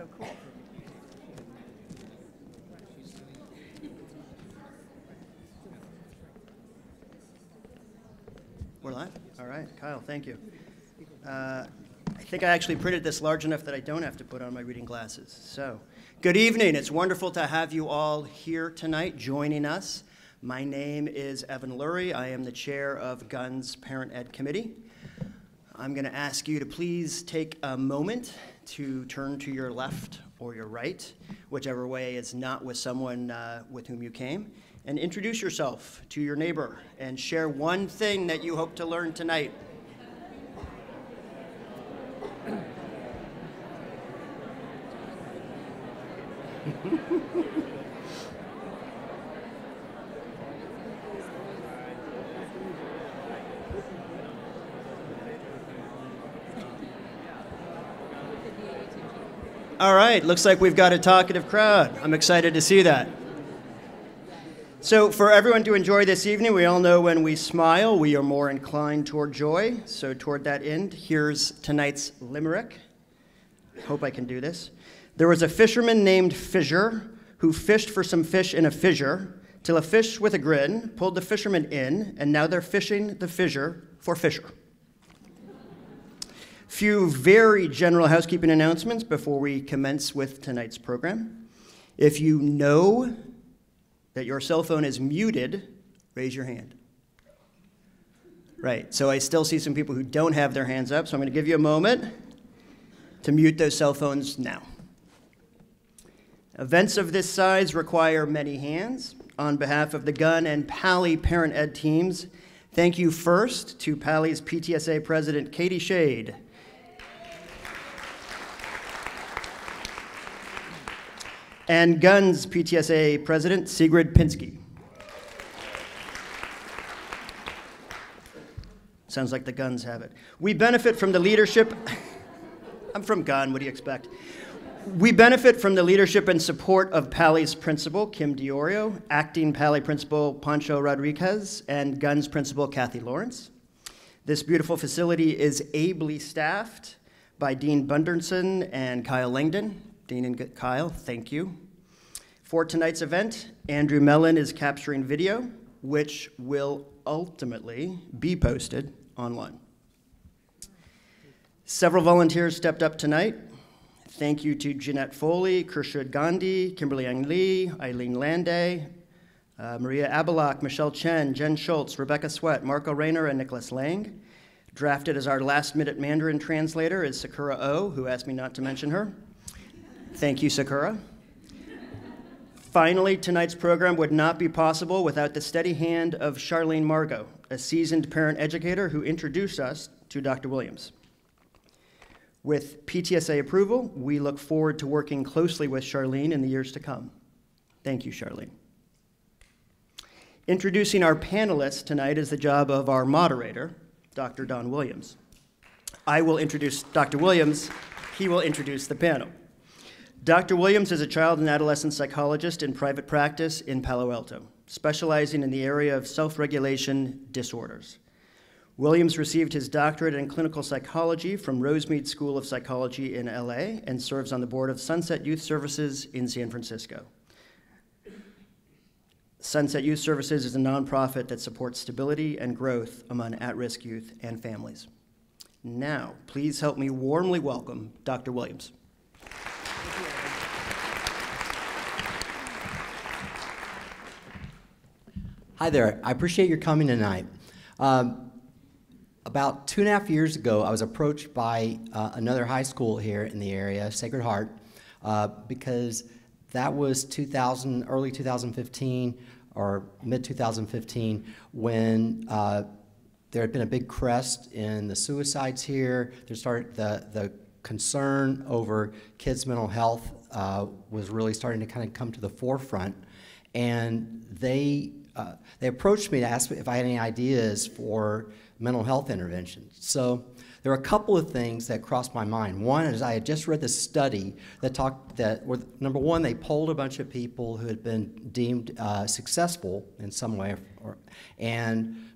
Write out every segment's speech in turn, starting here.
so cool. We're live? All right, Kyle, thank you. I think I actually printed this large enough that I don't have to put on my reading glasses. So, good evening. It's wonderful to have you all here tonight joining us. My name is Evan Lurie. I am the chair of GUN's Parent Ed Committee. I'm going to ask you to please take a moment to turn to your left or your right, whichever way is not with someone with whom you came, and introduce yourself to your neighbor and share one thing that you hope to learn tonight. All right, looks like we've got a talkative crowd. I'm excited to see that. So for everyone to enjoy this evening, we all know when we smile, we are more inclined toward joy. So toward that end, here's tonight's limerick. Hope I can do this. There was a fisherman named Fissure who fished for some fish in a fissure, till a fish with a grin pulled the fisherman in, and now they're fishing the fissure for Fisher. Few very general housekeeping announcements before we commence with tonight's program. If you know that your cell phone is muted, raise your hand. Right, so I still see some people who don't have their hands up, so I'm going to give you a moment to mute those cell phones now. Events of this size require many hands. On behalf of the GUN and Palo Parent Ed teams, thank you first to Palo's PTSA President Katie Shade, and GUN's PTSA President Sigrid Pinsky. Sounds like the GUNs have it. We benefit from the leadership. I'm from GUN, what do you expect? We benefit from the leadership and support of Palo's principal, Kim Diorio, acting Palo principal, Pancho Rodriguez, and GUN's principal, Kathy Lawrence. This beautiful facility is ably staffed by Dean Bunderson and Kyle Langdon. Dean and Kyle, thank you. For tonight's event, Andrew Mellon is capturing video, which will ultimately be posted online. Several volunteers stepped up tonight. Thank you to Jeanette Foley, Kershud Gandhi, Kimberly Ang Lee, Eileen Landay, Maria Abelak, Michelle Chen, Jen Schultz, Rebecca Sweat, Marco Rayner, and Nicholas Lang. Drafted as our last-minute Mandarin translator is Sakura Oh, who asked me not to mention her. Thank you, Sakura. Finally, tonight's program would not be possible without the steady hand of Charlene Margot, a seasoned parent educator who introduced us to Dr. Williams. With PTSA approval, we look forward to working closely with Charlene in the years to come. Thank you, Charlene. Introducing our panelists tonight is the job of our moderator, Dr. Don Williams. I will introduce Dr. Williams. He will introduce the panel. Dr. Williams is a child and adolescent psychologist in private practice in Palo Alto, specializing in the area of self-regulation disorders. Williams received his doctorate in clinical psychology from Rosemead School of Psychology in LA and serves on the board of Sunset Youth Services in San Francisco. Sunset Youth Services is a nonprofit that supports stability and growth among at-risk youth and families. Now, please help me warmly welcome Dr. Williams. Hi there. I appreciate your coming tonight. About 2.5 years ago, I was approached by another high school here in the area, Sacred Heart, because that was early 2015 or mid-2015 when there had been a big crest in the suicides here. There started the concern over kids' mental health was really starting to kind of come to the forefront, and they approached me to ask me if I had any ideas for mental health interventions. So there were a couple of things that crossed my mind. One is I had just read this study that number one, they polled a bunch of people who had been deemed successful in some way, and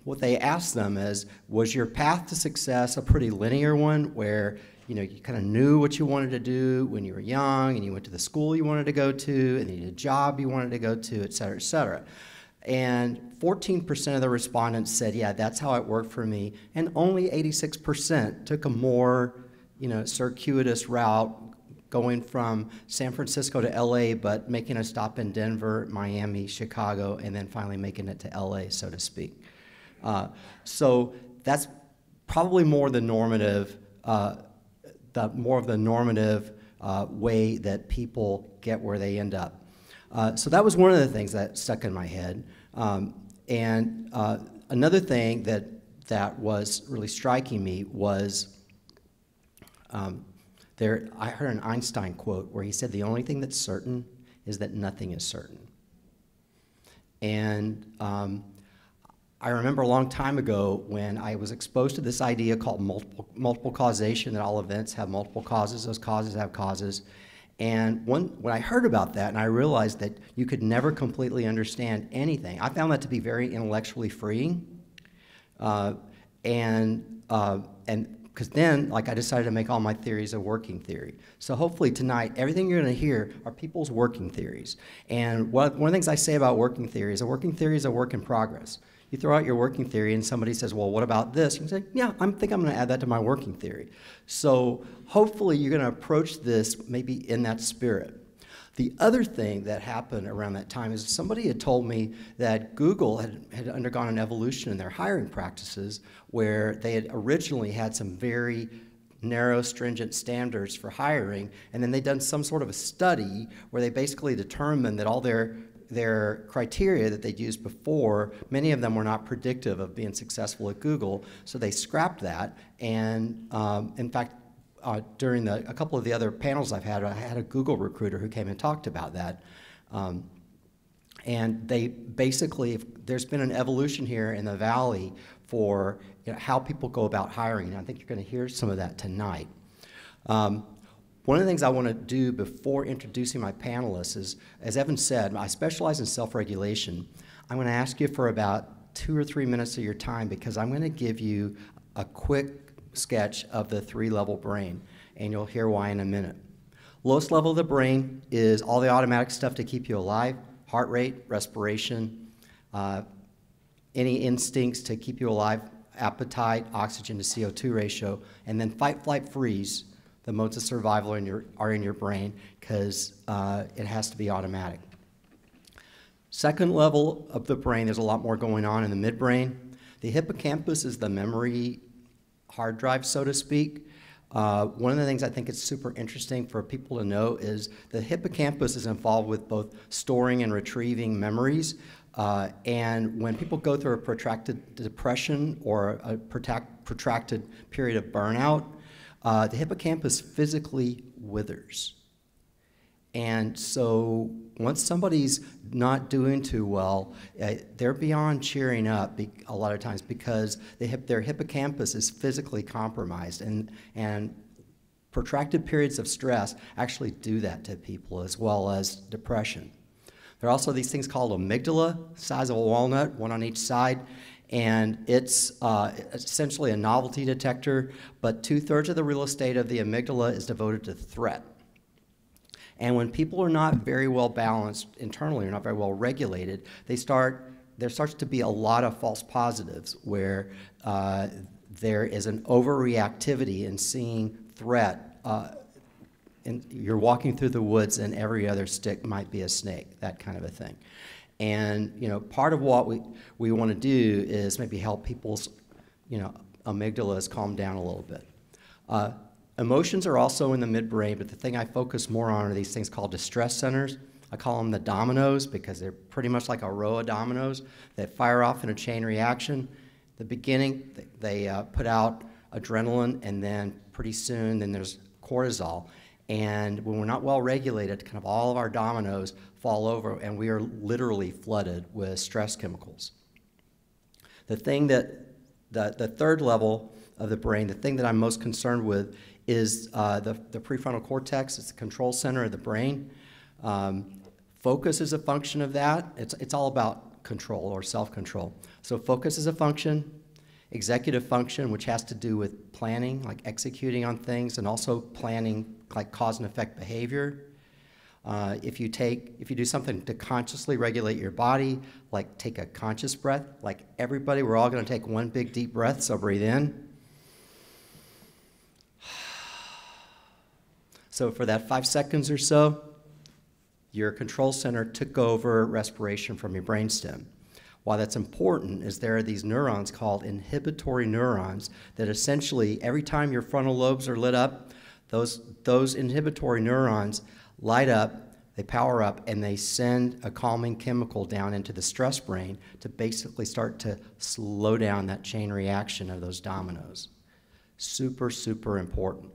what they asked them is, was your path to success a pretty linear one where you kind of knew what you wanted to do when you were young, and you went to the school you wanted to go to, and you had a job you wanted to go to, et cetera, et cetera. And 14% of the respondents said, yeah, that's how it worked for me. And only 86% took a more, circuitous route, going from San Francisco to LA, but making a stop in Denver, Miami, Chicago, and then finally making it to LA, so to speak. So that's probably more the normative, way that people get where they end up. So that was one of the things that stuck in my head. Another thing that was really striking me was I heard an Einstein quote where he said, the only thing that's certain is that nothing is certain. And I remember a long time ago when I was exposed to this idea called multiple causation, that all events have multiple causes, those causes have causes. And when I heard about that and I realized that you could never completely understand anything, I found that to be very intellectually freeing. Because then, I decided to make all my theories a working theory. So hopefully tonight, everything you're going to hear are people's working theories. And one of the things I say about working theory is a working theory is a work in progress. You throw out your working theory and somebody says, well, what about this? You can say, yeah, I think I'm going to add that to my working theory. So hopefully you're going to approach this maybe in that spirit. The other thing that happened around that time is somebody had told me that Google had undergone an evolution in their hiring practices where they had originally had some very narrow, stringent standards for hiring, and then they'd done some sort of a study where they basically determined that all their criteria that they'd used before, many of them were not predictive of being successful at Google, so they scrapped that. And in fact, during a couple of the other panels I've had, I had a Google recruiter who came and talked about that. And they basically, there's been an evolution here in the Valley for how people go about hiring, and I think you're going to hear some of that tonight. One of the things I want to do before introducing my panelists is, as Evan said, I specialize in self-regulation. I'm going to ask you for about 2 or 3 minutes of your time because I'm going to give you a quick sketch of the 3-level brain, and you'll hear why in a minute. Lowest level of the brain is all the automatic stuff to keep you alive: heart rate, respiration, any instincts to keep you alive, appetite, oxygen to CO2 ratio, and then fight, flight, freeze. The modes of survival are in your brain because it has to be automatic. Second level of the brain, there's a lot more going on in the midbrain. The hippocampus is the memory hard drive, so to speak. One of the things I think is super interesting for people to know is the hippocampus is involved with both storing and retrieving memories. And when people go through a protracted depression or a protracted period of burnout, the hippocampus physically withers. And so once somebody's not doing too well, they're beyond cheering up a lot of times because their hippocampus is physically compromised. And protracted periods of stress actually do that to people, as well as depression. There are also these things called amygdala, size of a walnut, one on each side. And it's essentially a novelty detector, but 2/3 of the real estate of the amygdala is devoted to threat. And when people are not very well balanced internally, or not very well regulated, there starts to be a lot of false positives where there is an overreactivity in seeing threat. And you're walking through the woods and every other stick might be a snake, that kind of a thing. And part of what we want to do is maybe help people's amygdalas calm down a little bit. Emotions are also in the midbrain, but the thing I focus more on are these things called distress centers. I call them the dominoes because they're pretty much like a row of dominoes that fire off in a chain reaction. At the beginning, they put out adrenaline, and then pretty soon, then there's cortisol. And when we're not well regulated, kind of all of our dominoes fall over, and we are literally flooded with stress chemicals. The thing the third level of the brain, the thing that I'm most concerned with is the prefrontal cortex. It's the control center of the brain. Focus is a function of that. It's all about control or self-control. So focus is a function, executive function, which has to do with planning, like executing on things, and also planning like cause and effect behavior. If you do something to consciously regulate your body, like take a conscious breath, like everybody, we're all going to take one big deep breath, so breathe in. So for that 5 seconds or so, your control center took over respiration from your brainstem. Why that's important is there are these neurons called inhibitory neurons that essentially, every time your frontal lobes are lit up, those inhibitory neurons light up, they power up, and they send a calming chemical down into the stress brain to basically start to slow down that chain reaction of those dominoes. Super, super important.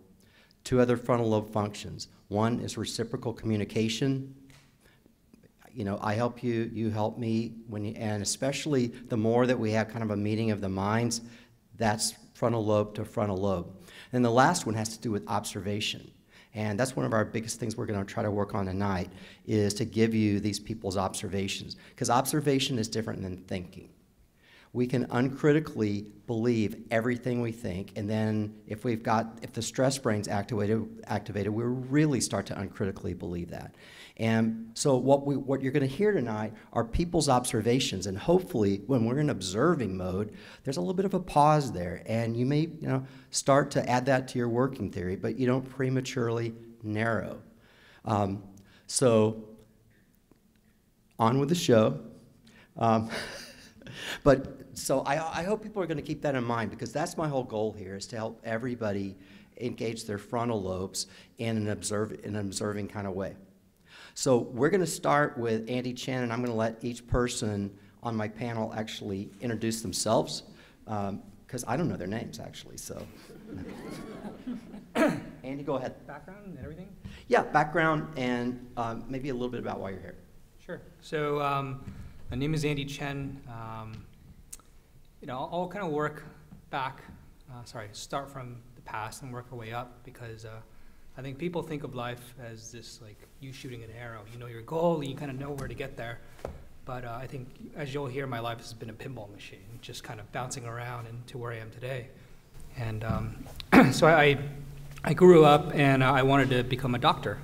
2 other frontal lobe functions. One is reciprocal communication. You know, I help you, you help me, and especially the more that we have kind of a meeting of the minds, that's frontal lobe to frontal lobe. And the last one has to do with observation. And that's one of our biggest things we're going to try to work on tonight, is to give you these people's observations. Because observation is different than thinking. We can uncritically believe everything we think, and then if the stress brain's activated, we really start to uncritically believe that. And so what you're going to hear tonight are people's observations, and hopefully when we're in observing mode, there's a little bit of a pause there, and you may start to add that to your working theory, but you don't prematurely narrow. So on with the show. So I hope people are going to keep that in mind, because that's my whole goal here, is to help everybody engage their frontal lobes in an observing kind of way. So we're going to start with Andy Chen, and I'm going to let each person on my panel actually introduce themselves, because I don't know their names, actually. So, Andy, go ahead. Background and everything? Yeah, background and maybe a little bit about why you're here. Sure. So my name is Andy Chen. I'll kind of work back, start from the past and work our way up, because I think people think of life as this, like, you shooting an arrow. You know your goal, and you kind of know where to get there. But I think, as you'll hear, my life has been a pinball machine, just kind of bouncing around into where I am today. And so I grew up, and I wanted to become a doctor.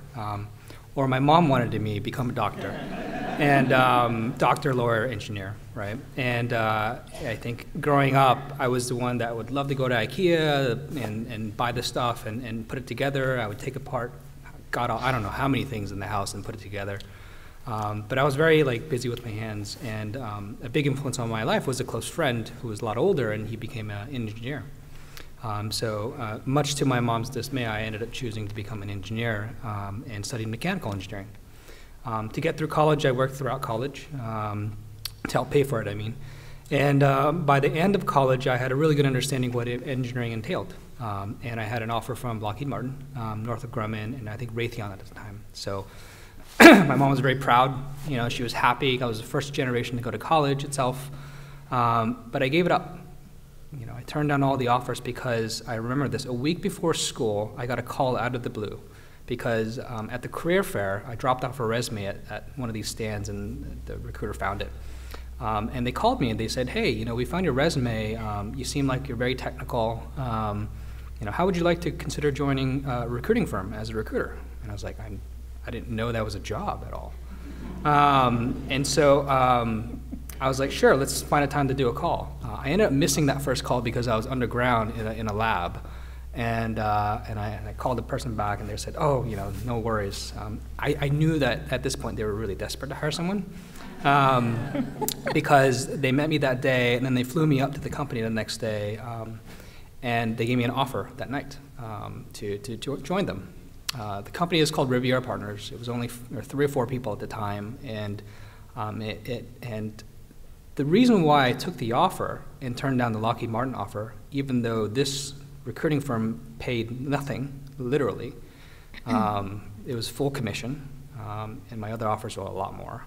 Or my mom wanted me to become a doctor. And doctor, lawyer, engineer, right? And I think growing up, I was the one that would love to go to IKEA and buy the stuff and put it together. I would take apart, God, I don't know how many things in the house and put it together. But I was very busy with my hands, and a big influence on my life was a close friend who was a lot older, and he became an engineer. So much to my mom's dismay, I ended up choosing to become an engineer and studied mechanical engineering. To get through college, I worked throughout college, to help pay for it, I mean. And by the end of college, I had a really good understanding of what engineering entailed. And I had an offer from Lockheed Martin, north of Grumman, and I think Raytheon at the time. So my mom was very proud. She was happy. I was the first generation to go to college itself. But I gave it up. I turned down all the offers because I remember this. A week before school, I got a call out of the blue, because at the career fair, I dropped off a resume at one of these stands, and the recruiter found it. And they called me and they said, hey, we found your resume. You seem like you're very technical. How would you like to consider joining a recruiting firm as a recruiter? And I was like, I didn't know that was a job at all. And so I was like, sure, let's find a time to do a call. I ended up missing that first call because I was underground in a lab. And I called the person back, and they said, oh, no worries. I knew that at this point they were really desperate to hire someone, because they met me that day, and then they flew me up to the company the next day, and they gave me an offer that night to join them. The company is called Riviera Partners. It was only 3 or 4 people at the time, and the reason why I took the offer and turned down the Lockheed Martin offer, even though this recruiting firm paid nothing, literally. It was full commission, and my other offers were a lot more,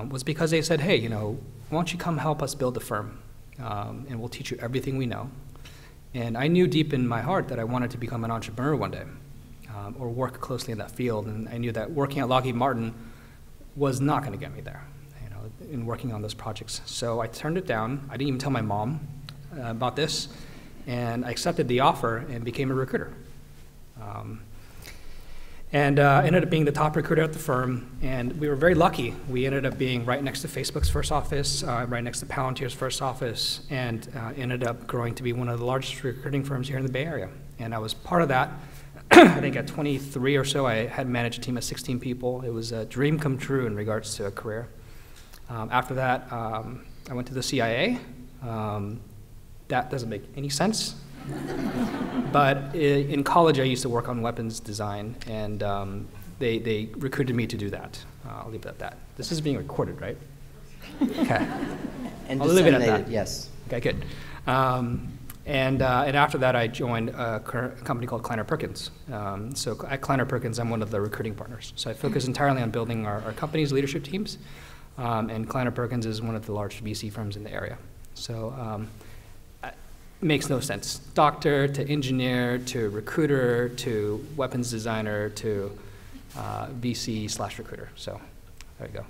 was because they said, hey, why don't you come help us build the firm, and we'll teach you everything we know. And I knew deep in my heart that I wanted to become an entrepreneur one day, or work closely in that field, and I knew that working at Lockheed Martin was not going to get me there. in working on those projects. So I turned it down. I didn't even tell my mom about this, and I accepted the offer and became a recruiter. And ended up being the top recruiter at the firm, and we were very lucky. We ended up being right next to Facebook's first office, right next to Palantir's first office, and ended up growing to be one of the largest recruiting firms here in the Bay Area. And I was part of that. I think at 23 or so, I had managed a team of 16 people. It was a dream come true in regards to a career. After that, I went to the CIA. That doesn't make any sense. But in college, I used to work on weapons design, and they recruited me to do that. I'll leave it at that. This is being recorded, right? Okay. And I'll leave it at disseminated, that. yes. Okay, good. And after that, I joined a company called Kleiner Perkins. So at Kleiner Perkins, I'm one of the recruiting partners. So I focus entirely on building our company's leadership teams. And Kleiner Perkins is one of the large VC firms in the area. So it makes no sense. Doctor to engineer to recruiter to weapons designer to VC/recruiter. So there you go.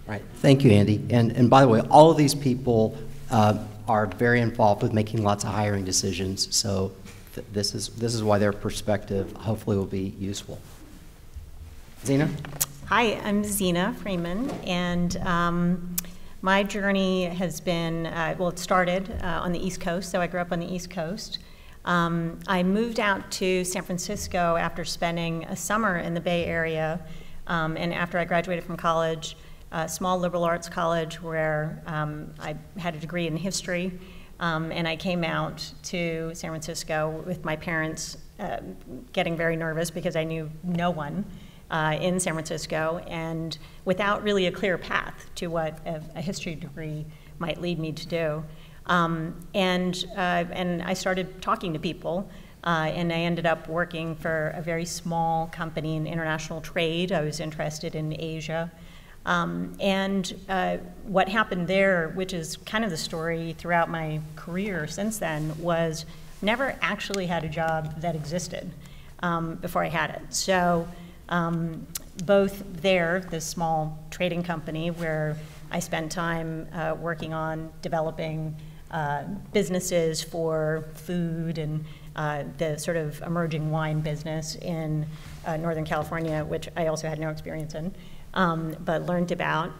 Right. Thank you, Andy. And by the way, all of these people are very involved with making lots of hiring decisions. So this is why their perspective hopefully will be useful. Zena? Hi, I'm Zena Freeman, and my journey has been, well, it started on the East Coast, so I grew up on the East Coast. I moved out to San Francisco after spending a summer in the Bay Area, and after I graduated from college, a small liberal arts college where I had a degree in history, and I came out to San Francisco with my parents getting very nervous because I knew no one in San Francisco, and without really a clear path to what a history degree might lead me to do. And I started talking to people, and I ended up working for a very small company in international trade. I was interested in Asia. What happened there, which is kind of the story throughout my career since then, was never actually had a job that existed before I had it. So both there, this small trading company where I spent time working on developing businesses for food and the sort of emerging wine business in Northern California, which I also had no experience in, but learned about,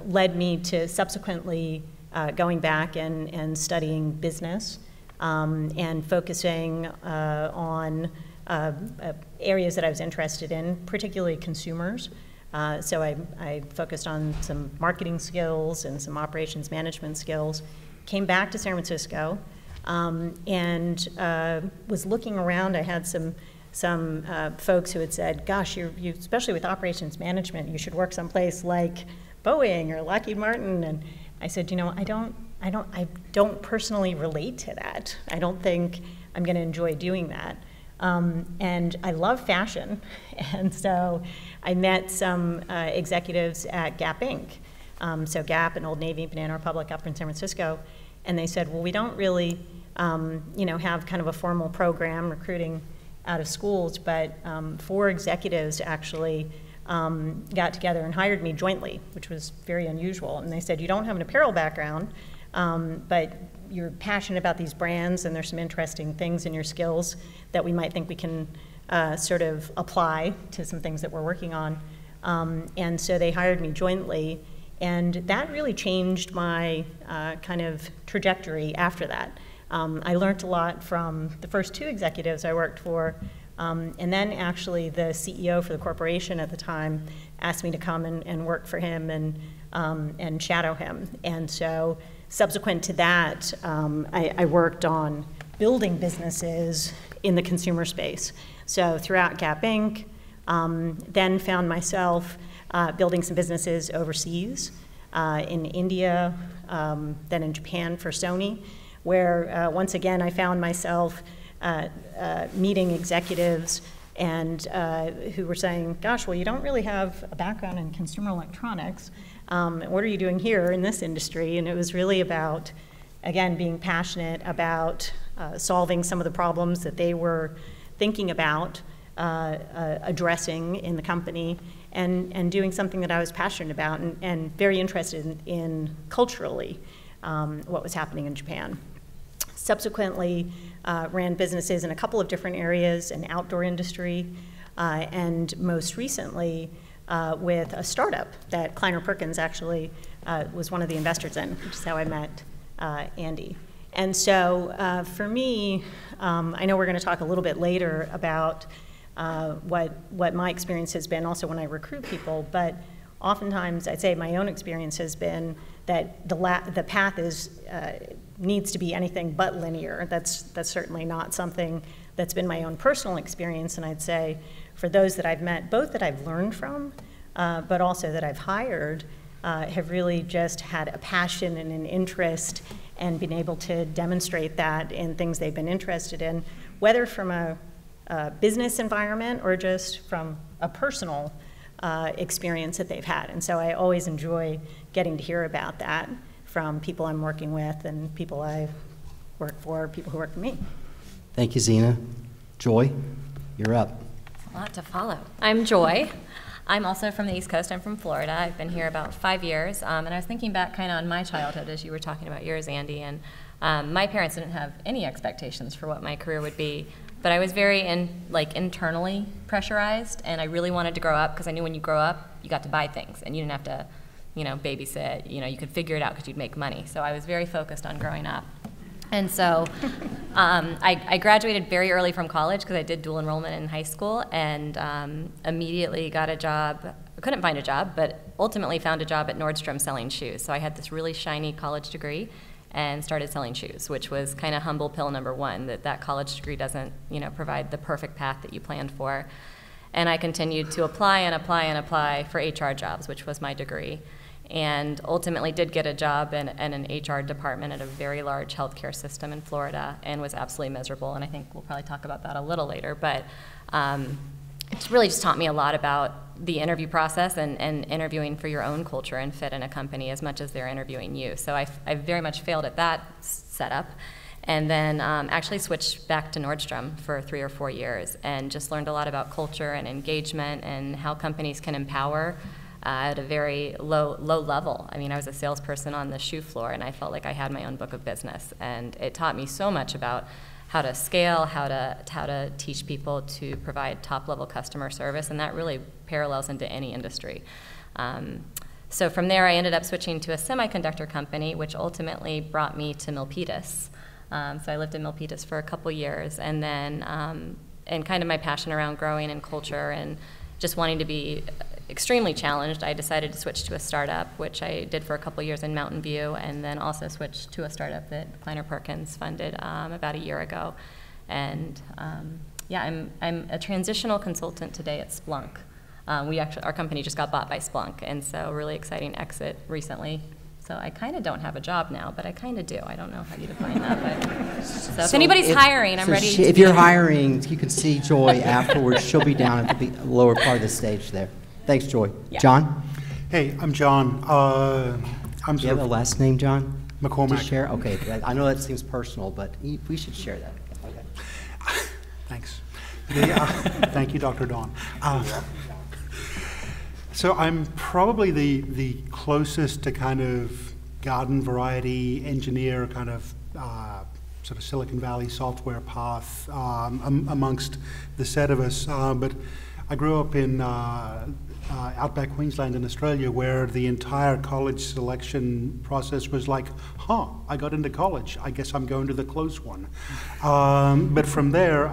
led me to subsequently going back and studying business and focusing on areas that I was interested in, particularly consumers. So I focused on some marketing skills and some operations management skills. Came back to San Francisco and was looking around. I had some folks who had said, gosh, you especially with operations management, you should work someplace like Boeing or Lockheed Martin. And I said, you know, I don't personally relate to that. I don't think I'm going to enjoy doing that. And I love fashion, and so I met some executives at Gap Inc. So Gap and Old Navy, Banana Republic up in San Francisco, and they said, well, we don't really, have kind of a formal program recruiting out of schools, but 4 executives actually got together and hired me jointly, which was very unusual. And they said, you don't have an apparel background, but you're passionate about these brands, and there's some interesting things in your skills that we might think we can sort of apply to some things that we're working on. And so they hired me jointly, and that really changed my kind of trajectory after that. I learned a lot from the first 2 executives I worked for, and then actually the CEO for the corporation at the time asked me to come and work for him and shadow him. And so subsequent to that, I worked on building businesses in the consumer space. So throughout Gap Inc., then found myself building some businesses overseas, in India, then in Japan for Sony, where once again I found myself meeting executives and who were saying, gosh, well, you don't really have a background in consumer electronics. What are you doing here in this industry? And it was really about, again, being passionate about solving some of the problems that they were thinking about addressing in the company, and doing something that I was passionate about and very interested in culturally what was happening in Japan. Subsequently, ran businesses in a couple of different areas, an outdoor industry, and most recently with a startup that Kleiner Perkins actually was one of the investors in, which is how I met Andy. And so for me, I know we're going to talk a little bit later about what my experience has been also when I recruit people, but oftentimes I'd say my own experience has been that the path needs to be anything but linear. That's certainly not something that's been my own personal experience, and I'd say for those that I've met, both that I've learned from, but also that I've hired, have really just had a passion and an interest and been able to demonstrate that in things they've been interested in, whether from a business environment or just from a personal experience that they've had. And so I always enjoy getting to hear about that from people I'm working with and people I work for, people who work for me. Thank you, Zena. Joy, you're up. A lot to follow. I'm Joy. I'm also from the East Coast. I'm from Florida. I've been here about 5 years. And I was thinking back kind of on my childhood as you were talking about yours, Andy. And my parents didn't have any expectations for what my career would be. But I was very internally pressurized, and I really wanted to grow up because I knew when you grow up, you got to buy things, and you didn't have to, babysit. You could figure it out because you'd make money. So I was very focused on growing up. And so I graduated very early from college because I did dual enrollment in high school, and immediately got a job. I couldn't find a job, but ultimately found a job at Nordstrom selling shoes. So I had this really shiny college degree and started selling shoes, which was kind of humble pill number one, that college degree doesn't provide the perfect path that you planned for. And I continued to apply and apply and apply for HR jobs, which was my degree, and ultimately did get a job in an HR department at a very large healthcare system in Florida, and was absolutely miserable. And I think we'll probably talk about that a little later, but it's really just taught me a lot about the interview process and interviewing for your own culture and fit in a company as much as they're interviewing you. So I very much failed at that setup, and then actually switched back to Nordstrom for 3 or 4 years and just learned a lot about culture and engagement and how companies can empower at a very low level. I mean, I was a salesperson on the shoe floor, and I felt like I had my own book of business, and it taught me so much about how to scale, how to teach people to provide top-level customer service, and that really parallels into any industry. So from there, I ended up switching to a semiconductor company, which ultimately brought me to Milpitas. So I lived in Milpitas for a couple years, and then, and kind of my passion around growing and culture and just wanting to be extremely challenged, I decided to switch to a startup, which I did for a couple years in Mountain View, and then also switched to a startup that Kleiner Perkins funded about a year ago. And yeah, I'm a transitional consultant today at Splunk. Our company just got bought by Splunk, and so really exciting exit recently. So I kind of don't have a job now, but I kind of do. I don't know how you define that, but so if anybody's hiring, I'm ready. If you're hiring, you can see Joy afterwards. She'll be down at the lower part of the stage there. Thanks, Joy. Yeah. John? Hey, I'm John. Do you have a last name, John? McCormack. To share? Okay, I know that seems personal, but we should share that. Okay. Thanks. Thank you, Dr. Dawn. So I'm probably the closest to kind of garden variety engineer, kind of sort of Silicon Valley software path amongst the set of us. But I grew up in outback Queensland in Australia, where the entire college selection process was like, I got into college, I guess I'm going to the close one. But from there,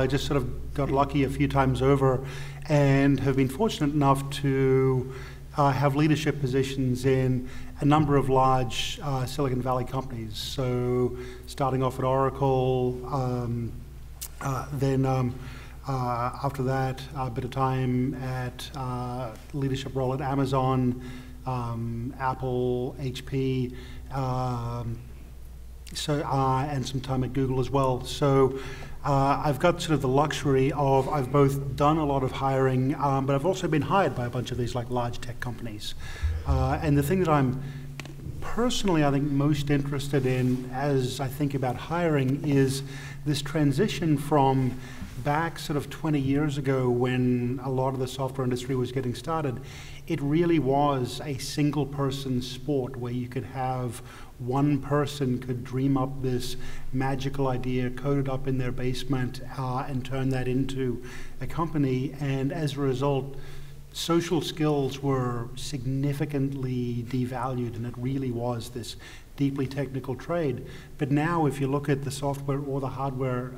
just sort of got lucky a few times over and have been fortunate enough to have leadership positions in a number of large Silicon Valley companies. So starting off at Oracle, then after that, a bit of time at leadership role at Amazon, Apple, HP, and some time at Google as well. So I've got sort of the luxury of, I've both done a lot of hiring, but I've also been hired by a bunch of these like large tech companies. And the thing that I'm personally, I think, most interested in, as I think about hiring, is this transition from back sort of 20 years ago when a lot of the software industry was getting started. It really was a single person sport where you could have one person could dream up this magical idea, code it up in their basement, and turn that into a company. And as a result, social skills were significantly devalued, and it really was this deeply technical trade. But now, if you look at the software or the hardware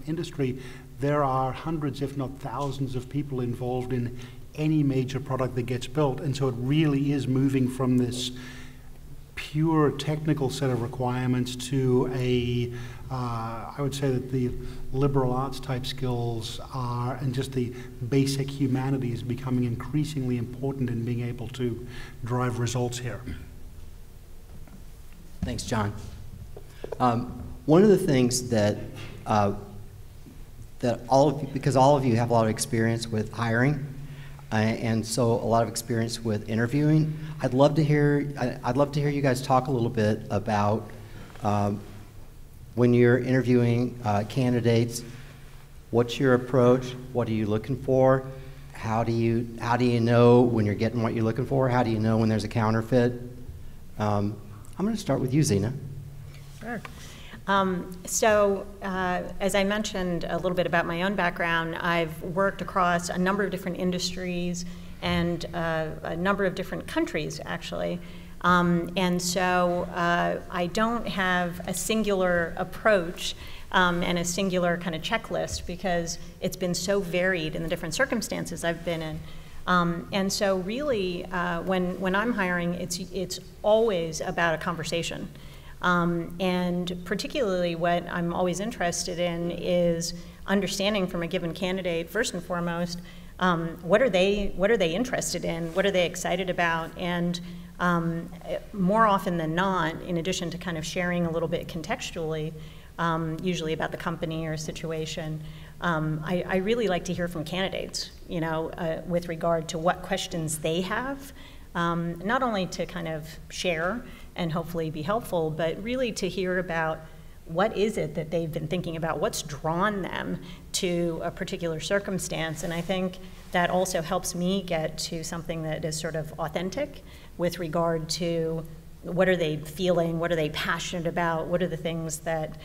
industry, there are hundreds, if not thousands, of people involved in any major product that gets built. And so it really is moving from this pure technical set of requirements to a, I would say that the liberal arts type skills are, and just the basic humanities becoming increasingly important in being able to drive results here. Thanks, John. One of the things that all of you, because all of you have a lot of experience with hiring, and so a lot of experience with interviewing, I'd love to hear you guys talk a little bit about when you're interviewing candidates. What's your approach? What are you looking for? How do you know when you're getting what you're looking for? How do you know when there's a counterfeit? I'm going to start with you, Zena. Sure. As I mentioned a little bit about my own background, I've worked across a number of different industries and a number of different countries, actually. I don't have a singular approach and a singular kind of checklist because it's been so varied in the different circumstances I've been in. When I'm hiring, it's always about a conversation. And particularly what I'm always interested in is understanding from a given candidate, first and foremost, what are they interested in, what are they excited about, and more often than not, in addition to kind of sharing a little bit contextually, usually about the company or situation, I really like to hear from candidates, with regard to what questions they have, not only to kind of share and hopefully be helpful, but really to hear about what is it that they've been thinking about, what's drawn them to a particular circumstance. And I think that also helps me get to something that is sort of authentic with regard to what are they feeling, what are they passionate about, what are the things that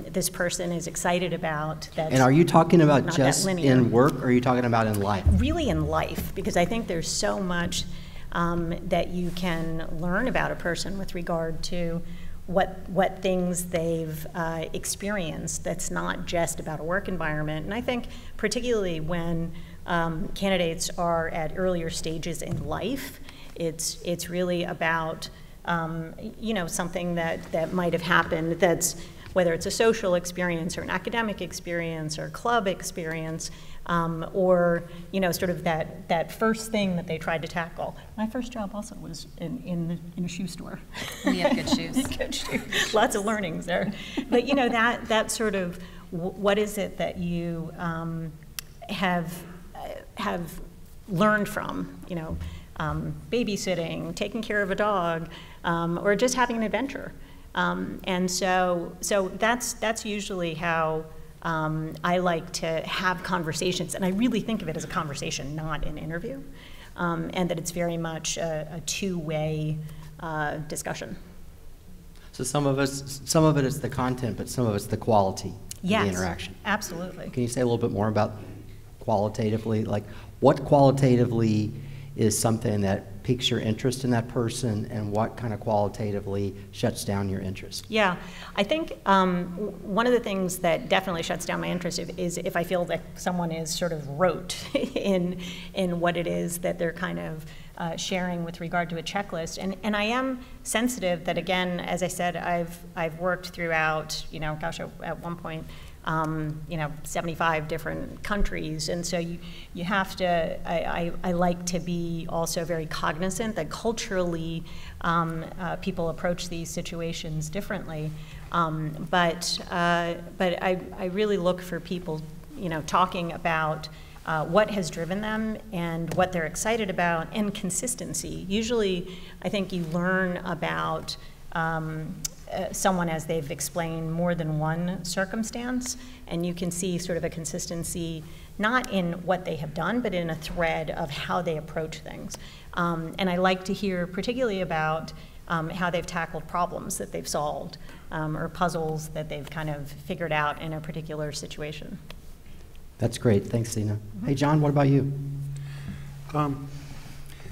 this person is excited about. And are you talking about just in work, or are you talking about in life? Really in life, because I think there's so much that you can learn about a person with regard to what things they've experienced that's not just about a work environment. And I think particularly when candidates are at earlier stages in life, it's really about something that might have happened that's, whether it's a social experience or an academic experience or club experience, or sort of that first thing that they tried to tackle. My first job also was in a shoe store. We have good shoes. Good shoes. Lots of learnings there. But that sort of, what is it that you have learned from, babysitting, taking care of a dog, or just having an adventure. And so that's usually how I like to have conversations, and I really think of it as a conversation, not an interview, and that it's very much a two-way discussion. So some of it is the content, but some of it's the quality of the interaction. Absolutely. Can you say a little bit more about qualitatively, like what qualitatively is something that piques your interest in that person, and what kind of qualitatively shuts down your interest? Yeah, I think one of the things that definitely shuts down my interest is if I feel that someone is sort of rote in what it is that they're kind of sharing with regard to a checklist. And I am sensitive that, again, as I said, I've worked throughout, at one point, 75 different countries. And so you have to, I like to be also very cognizant that culturally people approach these situations differently. But I really look for people, talking about what has driven them and what they're excited about, and consistency. Usually, I think you learn about someone as they've explained more than one circumstance, and you can see sort of a consistency, not in what they have done, but in a thread of how they approach things. And I like to hear particularly about how they've tackled problems that they've solved, or puzzles that they've kind of figured out in a particular situation. That's great. Thanks, Sina. Hey, John, what about you?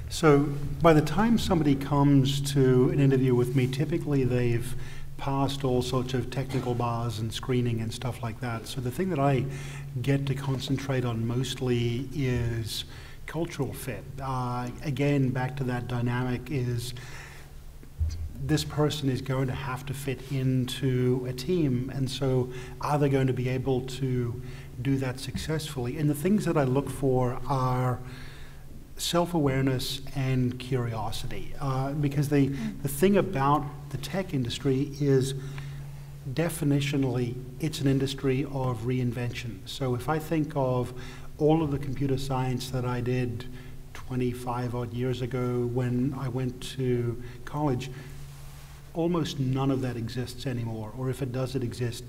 So by the time somebody comes to an interview with me, typically they've passed all sorts of technical bars and screening and stuff like that. So the thing that I get to concentrate on mostly is cultural fit. Again, back to that dynamic is this person is going to have to fit into a team, and so are they going to be able to do that successfully? And the things that I look for are self-awareness and curiosity, because the thing about the tech industry is definitionally it's an industry of reinvention. So if I think of all of the computer science that I did 25 odd years ago when I went to college, almost none of that exists anymore, or if it does exist,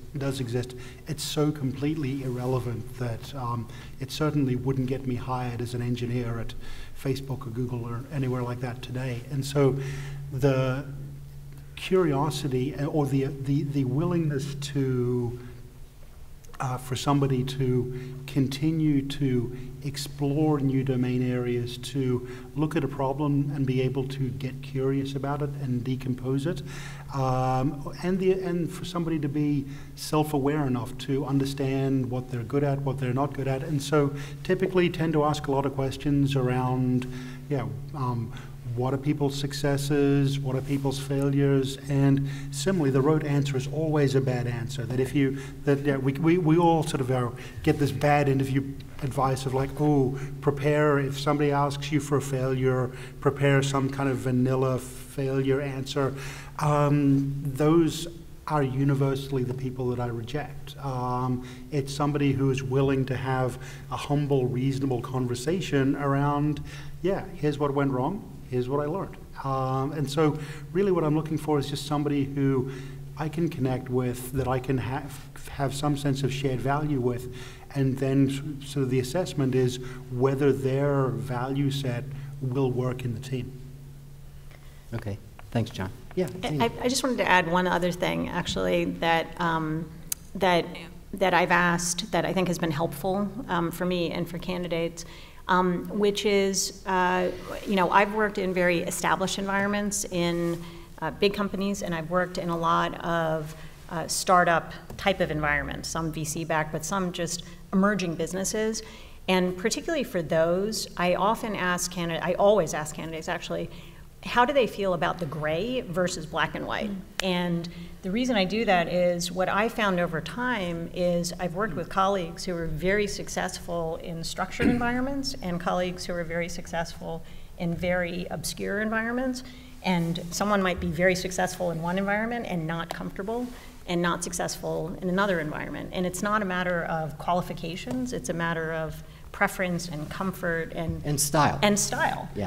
it's so completely irrelevant that it certainly wouldn't get me hired as an engineer at Facebook or Google or anywhere like that today. And so the curiosity or the willingness to for somebody to continue to explore new domain areas, to look at a problem and be able to get curious about it and decompose it, and for somebody to be self-aware enough to understand what they're good at, what they're not good at, and so typically tend to ask a lot of questions around, what are people's successes? What are people's failures? And similarly, the rote answer is always a bad answer. That if you, we all sort of get this bad interview advice of like, oh, prepare, if somebody asks you for a failure, prepare some kind of vanilla failure answer. Those are universally the people that I reject. It's somebody who is willing to have a humble, reasonable conversation around, here's what went wrong. Here's what I learned. And so really what I'm looking for is just somebody who I can connect with, that I can have some sense of shared value with, and then sort of the assessment is whether their value set will work in the team. Okay, thanks, John. Yeah. I just wanted to add one other thing, actually, that that I've asked that I think has been helpful for me and for candidates. Which is, I've worked in very established environments in big companies, and I've worked in a lot of startup type of environments, some VC backed, but some just emerging businesses. And particularly for those, I always ask candidates actually, how do they feel about the gray versus black and white? And the reason I do that is what I found over time is I've worked with colleagues who are very successful in structured environments and colleagues who are very successful in very obscure environments. And someone might be very successful in one environment and not comfortable and not successful in another environment. And it's not a matter of qualifications, it's a matter of preference and comfort and style. And style. Yeah.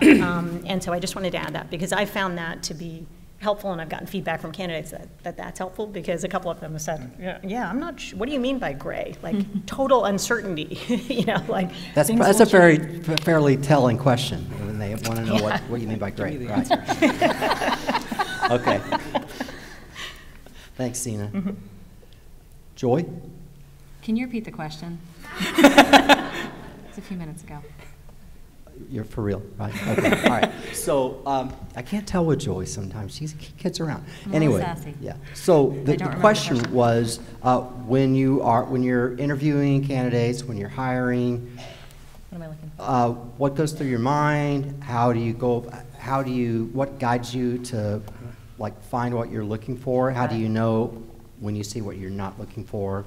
And so I just wanted to add that because I found that to be helpful, and I've gotten feedback from candidates that's helpful because a couple of them have said, yeah, I'm not sure, what do you mean by gray? Like total uncertainty, That's a fairly telling question when they want to know what do you mean by gray. Right. Okay. Thanks, Sina. Mm-hmm. Joy? Can you repeat the question? A few minutes ago. You're for real, right? Okay, all right. So I can't tell with Joy sometimes. She gets around. Anyway, sassy. Yeah. So the question was, when you're interviewing candidates, when you're hiring, what am I looking? What goes through your mind? What guides you to find what you're looking for? How do you know when you see what you're not looking for?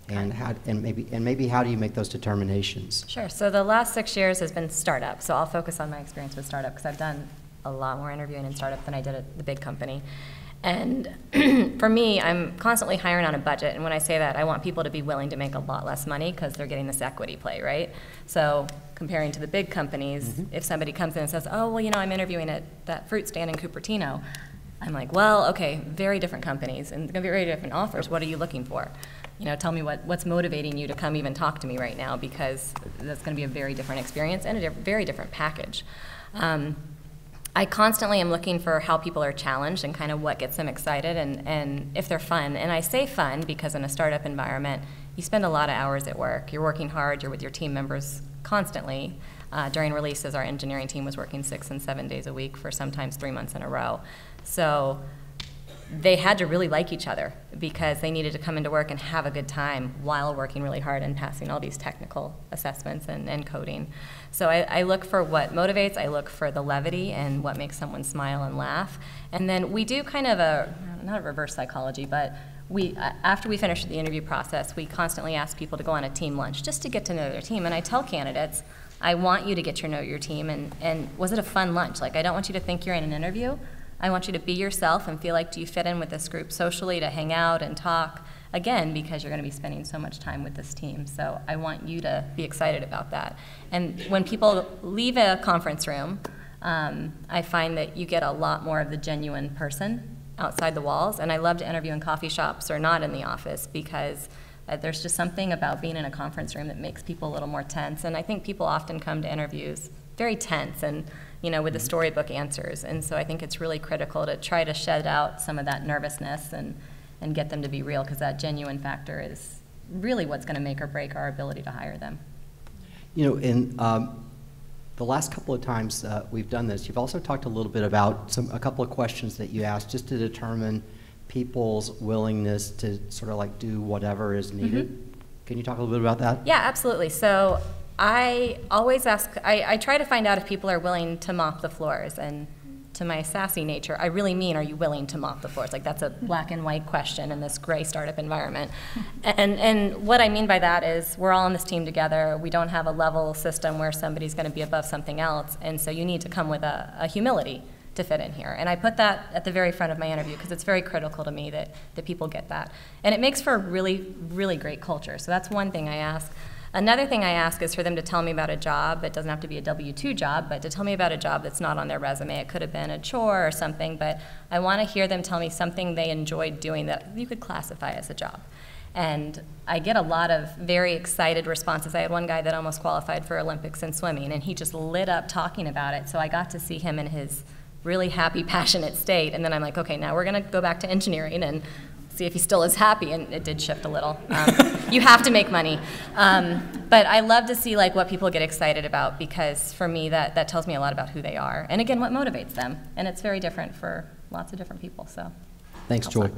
And maybe how do you make those determinations? Sure. So the last 6 years has been startup. So I'll focus on my experience with startup because I've done a lot more interviewing in startup than I did at the big company. And for me, I'm constantly hiring on a budget, and when I say that, I want people to be willing to make a lot less money because they're getting this equity play, right? So comparing to the big companies, if somebody comes in and says, oh, well, you know, I'm interviewing at that fruit stand in Cupertino, I'm like, well, okay, very different companies and very different offers. What are you looking for? You know, tell me what's motivating you to come even talk to me right now, because that's going to be a very different experience and a very different package. I constantly am looking for how people are challenged and kind of what gets them excited and if they're fun. And I say fun because in a startup environment, you spend a lot of hours at work. You're working hard. You're with your team members constantly. During releases, our engineering team was working 6 and 7 days a week for sometimes 3 months in a row. So they had to really like each other because they needed to come into work and have a good time while working really hard and passing all these technical assessments and coding. So I look for what motivates, I look for the levity and what makes someone smile and laugh. And then we do kind of not a reverse psychology, but after we finish the interview process, we constantly ask people to go on a team lunch just to get to know their team. And I tell candidates, I want you to get to know your team, and was it a fun lunch? Like, I don't want you to think you're in an interview. I want you to be yourself and feel like, do you fit in with this group socially, to hang out and talk, again, because you're going to be spending so much time with this team. So I want you to be excited about that. And when people leave a conference room, I find that you get a lot more of the genuine person outside the walls. And I love to interview in coffee shops or not in the office, because there's just something about being in a conference room that makes people a little more tense. And I think people often come to interviews very tense and, you know, with the storybook answers. And so I think it's really critical to try to shed out some of that nervousness and get them to be real, because that genuine factor is really what's going to make or break our ability to hire them. You know, in the last couple of times we've done this, you've also talked a little bit about a couple of questions that you asked just to determine people's willingness to sort of like do whatever is needed. Mm-hmm. Can you talk a little bit about that? Yeah, absolutely. So I always ask, I try to find out if people are willing to mop the floors, and to my sassy nature, I really mean, are you willing to mop the floors? Like, that's a black and white question in this gray startup environment. And what I mean by that is we're all on this team together. We don't have a level system where somebody's going to be above something else, and so you need to come with a humility to fit in here. And I put that at the very front of my interview because it's very critical to me that people get that. And it makes for a really, really great culture. So that's one thing I ask. Another thing I ask is for them to tell me about a job. It doesn't have to be a W-2 job, but to tell me about a job that's not on their resume. It could have been a chore or something, but I want to hear them tell me something they enjoyed doing that you could classify as a job. And I get a lot of very excited responses. I had one guy that almost qualified for Olympics in swimming, and he just lit up talking about it. So I got to see him in his really happy, passionate state. And then I'm like, okay, now we're going to go back to engineering and see if he still is happy. And it did shift a little. You have to make money. But I love to see like what people get excited about, because for me, that tells me a lot about who they are. And again, what motivates them. And it's very different for lots of different people. So thanks, Joy.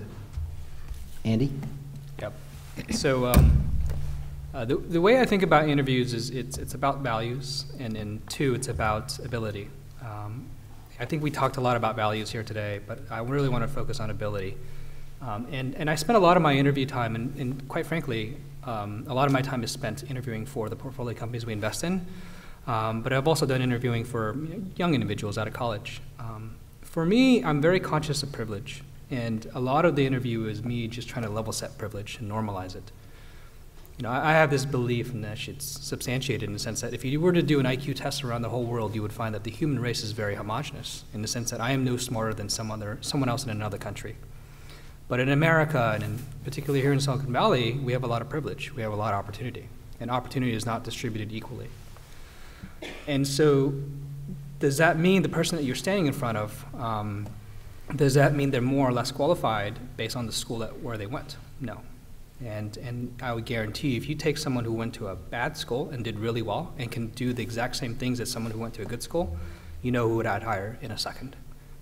Andy? Yep. So the way I think about interviews is it's about values, and then two, it's about ability. I think we talked a lot about values here today, but I really want to focus on ability. And I spent a lot of my interview time, and quite frankly, a lot of my time is spent interviewing for the portfolio companies we invest in. But I've also done interviewing for young individuals out of college. For me, I'm very conscious of privilege. And a lot of the interview is me just trying to level set privilege and normalize it. You know, I have this belief, and that it's substantiated in the sense that if you were to do an IQ test around the whole world, you would find that the human race is very homogenous, in the sense that I am no smarter than someone else in another country. But in America, and particularly here in Silicon Valley, we have a lot of privilege. We have a lot of opportunity. And opportunity is not distributed equally. And so does that mean the person that you're standing in front of, does that mean they're more or less qualified based on the school where they went? No. And I would guarantee you, if you take someone who went to a bad school and did really well and can do the exact same things as someone who went to a good school, you know who I'd hire in a second.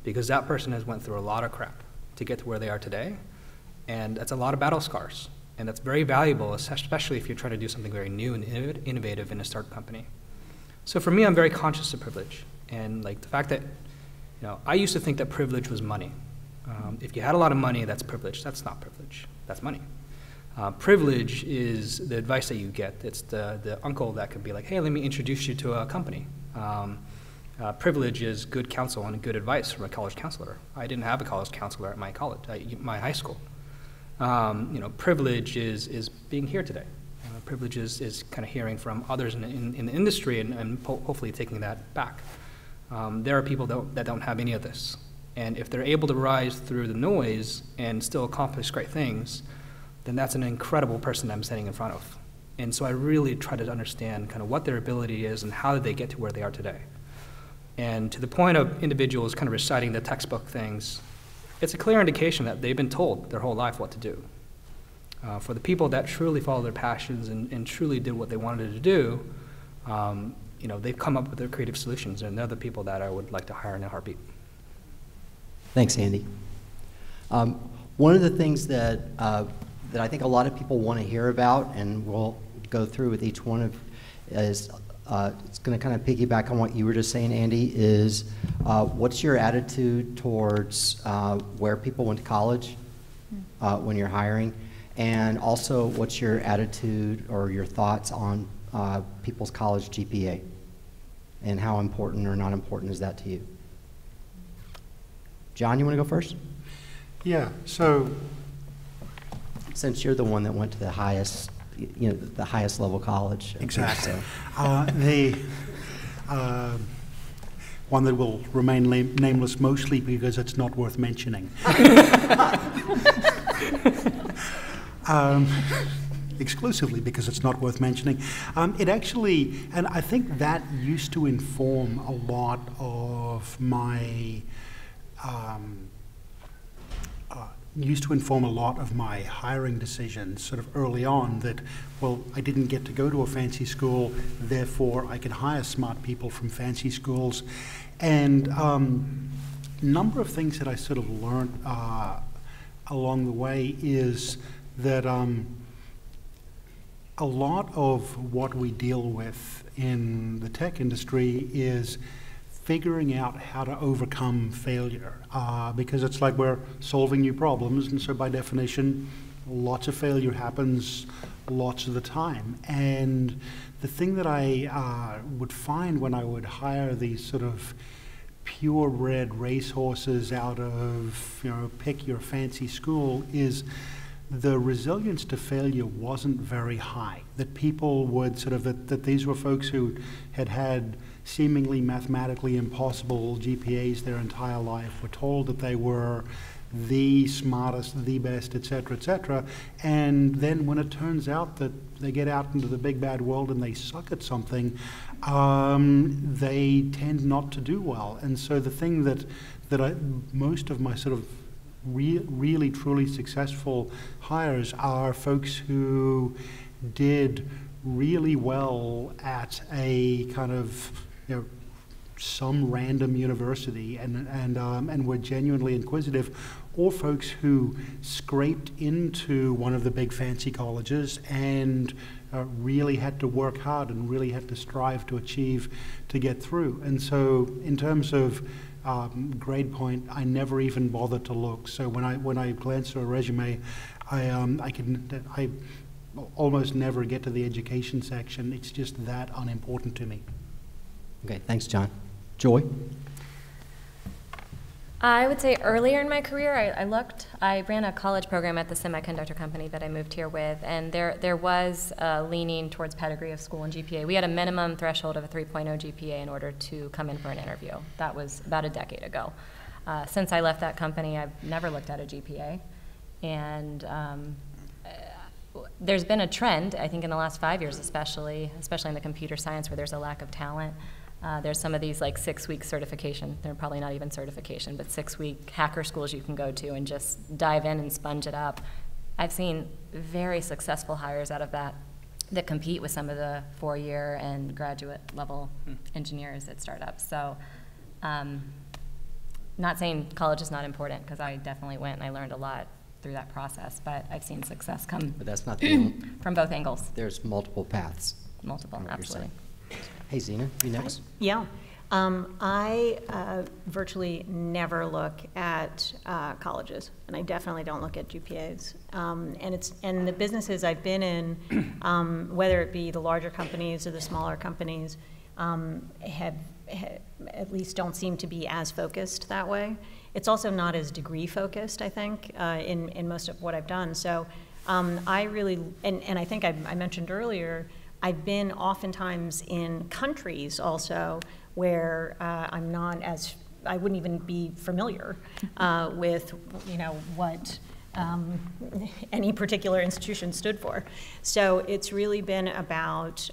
Because that person has went through a lot of crap to get to where they are today. And that's a lot of battle scars. And that's very valuable, especially if you're trying to do something very new and innovative in a startup company. So for me, I'm very conscious of privilege. And like the fact that, you know, I used to think that privilege was money. If you had a lot of money, that's privilege. That's not privilege. That's money. Privilege is the advice that you get. It's the uncle that could be like, hey, let me introduce you to a company. Privilege is good counsel and good advice from a college counselor. I didn't have a college counselor at my college, my high school. Privilege is being here today. Privilege is kind of hearing from others in the industry and hopefully taking that back. There are people that don't have any of this. And if they're able to rise through the noise and still accomplish great things, then that's an incredible person I'm standing in front of. And so I really try to understand kind of what their ability is and how did they get to where they are today. And to the point of individuals kind of reciting the textbook things, it's a clear indication that they've been told their whole life what to do. For the people that truly follow their passions and truly did what they wanted to do, they've come up with their creative solutions, and they're the people that I would like to hire in a heartbeat. Thanks, Andy. One of the things that I think a lot of people want to hear about, and we'll go through with each one of, is it's going to kind of piggyback on what you were just saying, Andy, is what's your attitude towards where people went to college when you're hiring? And also, what's your attitude or your thoughts on people's college GPA? And how important or not important is that to you? John, you want to go first? Yeah, so... Since you're the one that went to the highest, the highest level college. Exactly. So. The one that will remain nameless mostly because it's not worth mentioning. Exclusively because it's not worth mentioning. It actually, and I think that used to inform a lot of my hiring decisions sort of early on, that, well, I didn't get to go to a fancy school, therefore I can hire smart people from fancy schools. And number of things that I sort of learned along the way is that a lot of what we deal with in the tech industry is figuring out how to overcome failure, because it's like we're solving new problems, and so by definition, lots of failure happens lots of the time. And the thing that I would find when I would hire these sort of purebred racehorses out of, pick your fancy school, is the resilience to failure wasn't very high. That people would sort of, that these were folks who had seemingly mathematically impossible GPAs their entire life, were told that they were the smartest, the best, et cetera, and then when it turns out that they get out into the big bad world and they suck at something, they tend not to do well. And so the thing that most of my sort of really truly successful hires are folks who did really well at a kind of some random university and were genuinely inquisitive, or folks who scraped into one of the big fancy colleges and really had to work hard and really had to strive to achieve to get through. And so in terms of grade point, I never even bothered to look. So when I glance through a resume, I almost never get to the education section. It's just that unimportant to me. Okay, thanks, John. Joy? I would say earlier in my career, I ran a college program at the semiconductor company that I moved here with, and there was leaning towards pedigree of school and GPA. We had a minimum threshold of a 3.0 GPA in order to come in for an interview. That was about a decade ago. Since I left that company, I've never looked at a GPA, and there's been a trend, I think in the last 5 years especially in the computer science, where there's a lack of talent. There's some of these like 6-week certification, they're probably not even certification, but 6-week hacker schools you can go to and just dive in and sponge it up. I've seen very successful hires out of that compete with some of the 4-year and graduate level engineers at startups. So not saying college is not important, because I definitely went and I learned a lot through that process, but I've seen success come But that's not the only, from both angles. there's multiple paths. Multiple, absolutely. Hey, Zena, you next? Yeah. I virtually never look at colleges, and I definitely don't look at GPAs. And the businesses I've been in, whether it be the larger companies or the smaller companies, have at least don't seem to be as focused that way. It's also not as degree focused, I think, in most of what I've done. So I really, and I think I mentioned earlier, I've been oftentimes in countries also where I'm not as, I wouldn't even be familiar with, what any particular institution stood for. So it's really been about,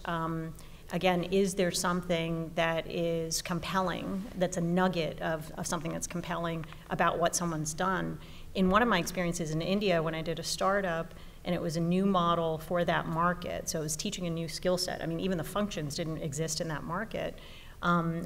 again, is there something that is compelling, that's a nugget of something that's compelling about what someone's done? In one of my experiences in India, when I did a startup, and it was a new model for that market, so it was teaching a new skill set. I mean, even the functions didn't exist in that market.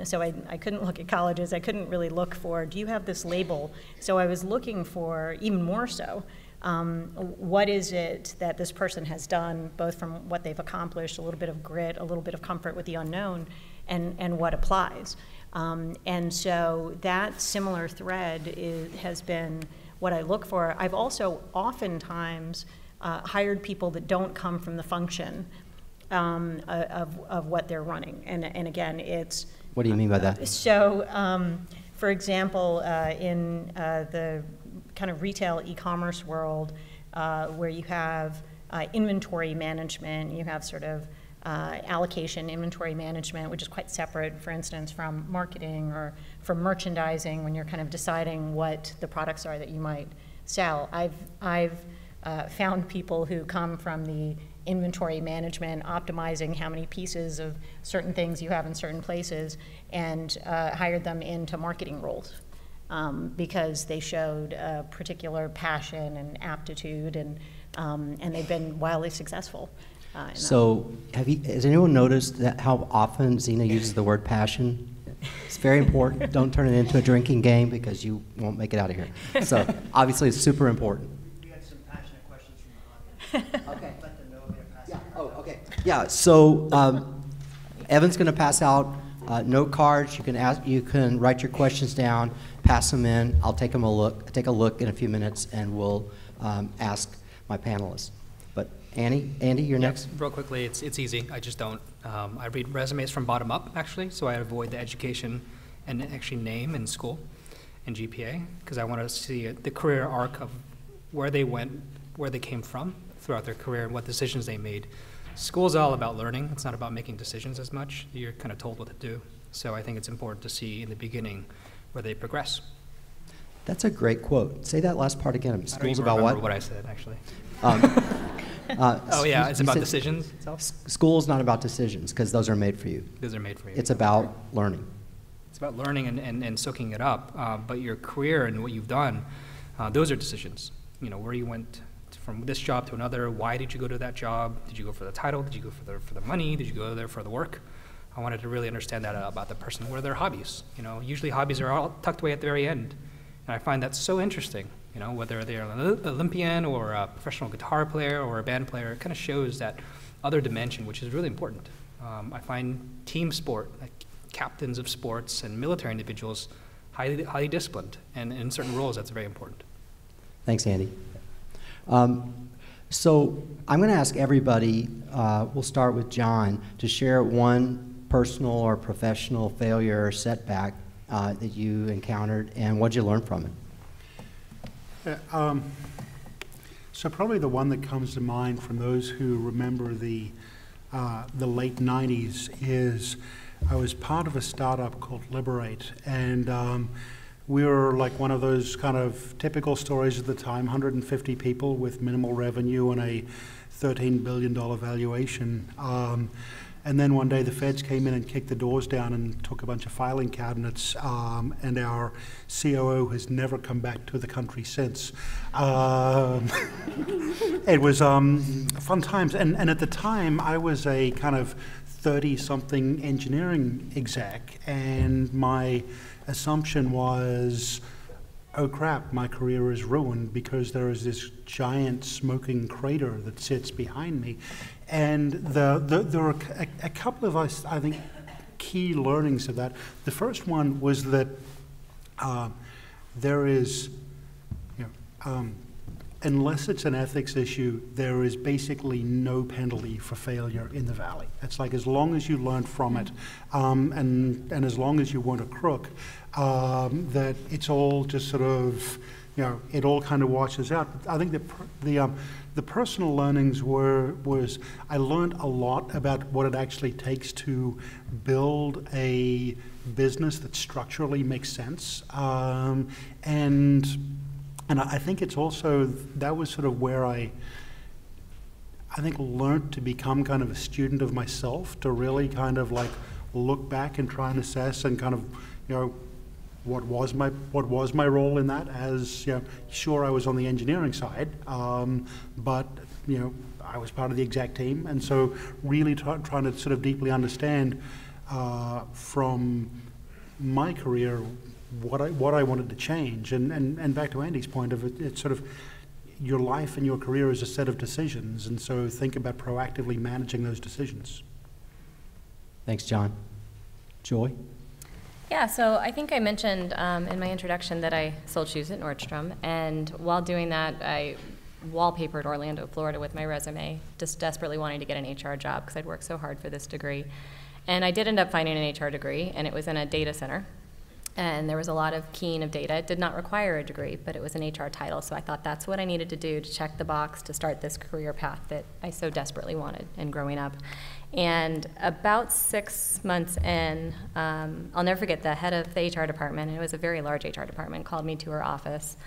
So I couldn't look at colleges. I couldn't really look for, do you have this label? So I was looking for, even more so, what is it that this person has done, both from what they've accomplished, a little bit of grit, a little bit of comfort with the unknown, and what applies. And so that similar thread has been what I look for. I've also oftentimes hired people that don't come from the function of what they're running. And again, it's... What do you mean by that? So, for example, in the kind of retail e-commerce world, where you have inventory management, you have sort of allocation inventory management, which is quite separate, for instance, from marketing or from merchandising, when you're kind of deciding what the products are that you might sell. I've found people who come from the inventory management, optimizing how many pieces of certain things you have in certain places, and hired them into marketing roles because they showed a particular passion and aptitude, and they've been wildly successful. So has anyone noticed that how often Zena uses the word passion? It's very important. Don't turn it into a drinking game because you won't make it out of here. So obviously it's super important. We had some passionate questions from the audience. Okay. Let them know they're passionate. Yeah. Oh, okay. Yeah. So Evan's going to pass out note cards. You can write your questions down, pass them in. I'll take a look in a few minutes, and we'll ask my panelists. But Andy, you're next. Real quickly, it's easy. I just don't. I read resumes from bottom up, actually, so I avoid the education and actually name and school and GPA, because I want to see the career arc of where they went, where they came from throughout their career, and what decisions they made. School is all about learning. It's not about making decisions as much. You're kind of told what to do. So I think it's important to see in the beginning where they progress. That's a great quote. Say that last part again. School's about what? I don't what? remember what I said, actually. Oh yeah, it's about decisions itself? School's not about decisions, because those are made for you. Those are made for you. It's about learning. It's about learning and soaking it up. But your career and what you've done, those are decisions. You know, where you went from this job to another. Why did you go to that job? Did you go for the title? Did you go for the money? Did you go there for the work? I wanted to really understand that about the person. What are their hobbies? You know, usually hobbies are all tucked away at the very end. And I find that so interesting. You know, whether they're an Olympian or a professional guitar player or a band player, it kind of shows that other dimension, which is really important. I find team sport, like captains of sports and military individuals, highly disciplined, and in certain roles, that's very important. Thanks, Andy. So I'm going to ask everybody, we'll start with John, to share one personal or professional failure or setback that you encountered, and what did you learn from it? So probably the one that comes to mind from those who remember the late 90s is I was part of a startup called Liberate, and we were like one of those kind of typical stories at the time, 150 people with minimal revenue and a $13 billion valuation. And then one day the feds came in and kicked the doors down and took a bunch of filing cabinets, and our COO has never come back to the country since. It was fun times, and at the time I was a kind of 30-something engineering exec, and my assumption was, oh crap, my career is ruined because there is this giant smoking crater that sits behind me. And there were a couple of, I think, key learnings of that. The first one was that there is unless it's an ethics issue, there is basically no penalty for failure in the Valley. It's like as long as you learn from it, and as long as you weren't a crook, that it's all just sort of, it all kind of washes out. I think the personal learnings was I learned a lot about what it actually takes to build a business that structurally makes sense, and I think it's also, that was sort of where I think learned to become kind of a student of myself, to really kind of like look back and try and assess and kind of, what was my role in that, as, sure, I was on the engineering side, but, I was part of the exec team, and so really trying to sort of deeply understand from my career what I wanted to change, and back to Andy's point of it, it's sort of your life and your career is a set of decisions, and so think about proactively managing those decisions. Thanks, John. Joy? Yeah, so I think I mentioned in my introduction that I sold shoes at Nordstrom, and while doing that, I wallpapered Orlando, Florida with my resume, just desperately wanting to get an HR job because I'd worked so hard for this degree. And I did end up finding an HR degree, and it was in a data center. And there was a lot of keying of data. It did not require a degree, but it was an HR title, so I thought that's what I needed to do to check the box to start this career path that I so desperately wanted in growing up. And about 6 months in, I'll never forget, the head of the HR department, and it was a very large HR department, called me to her office,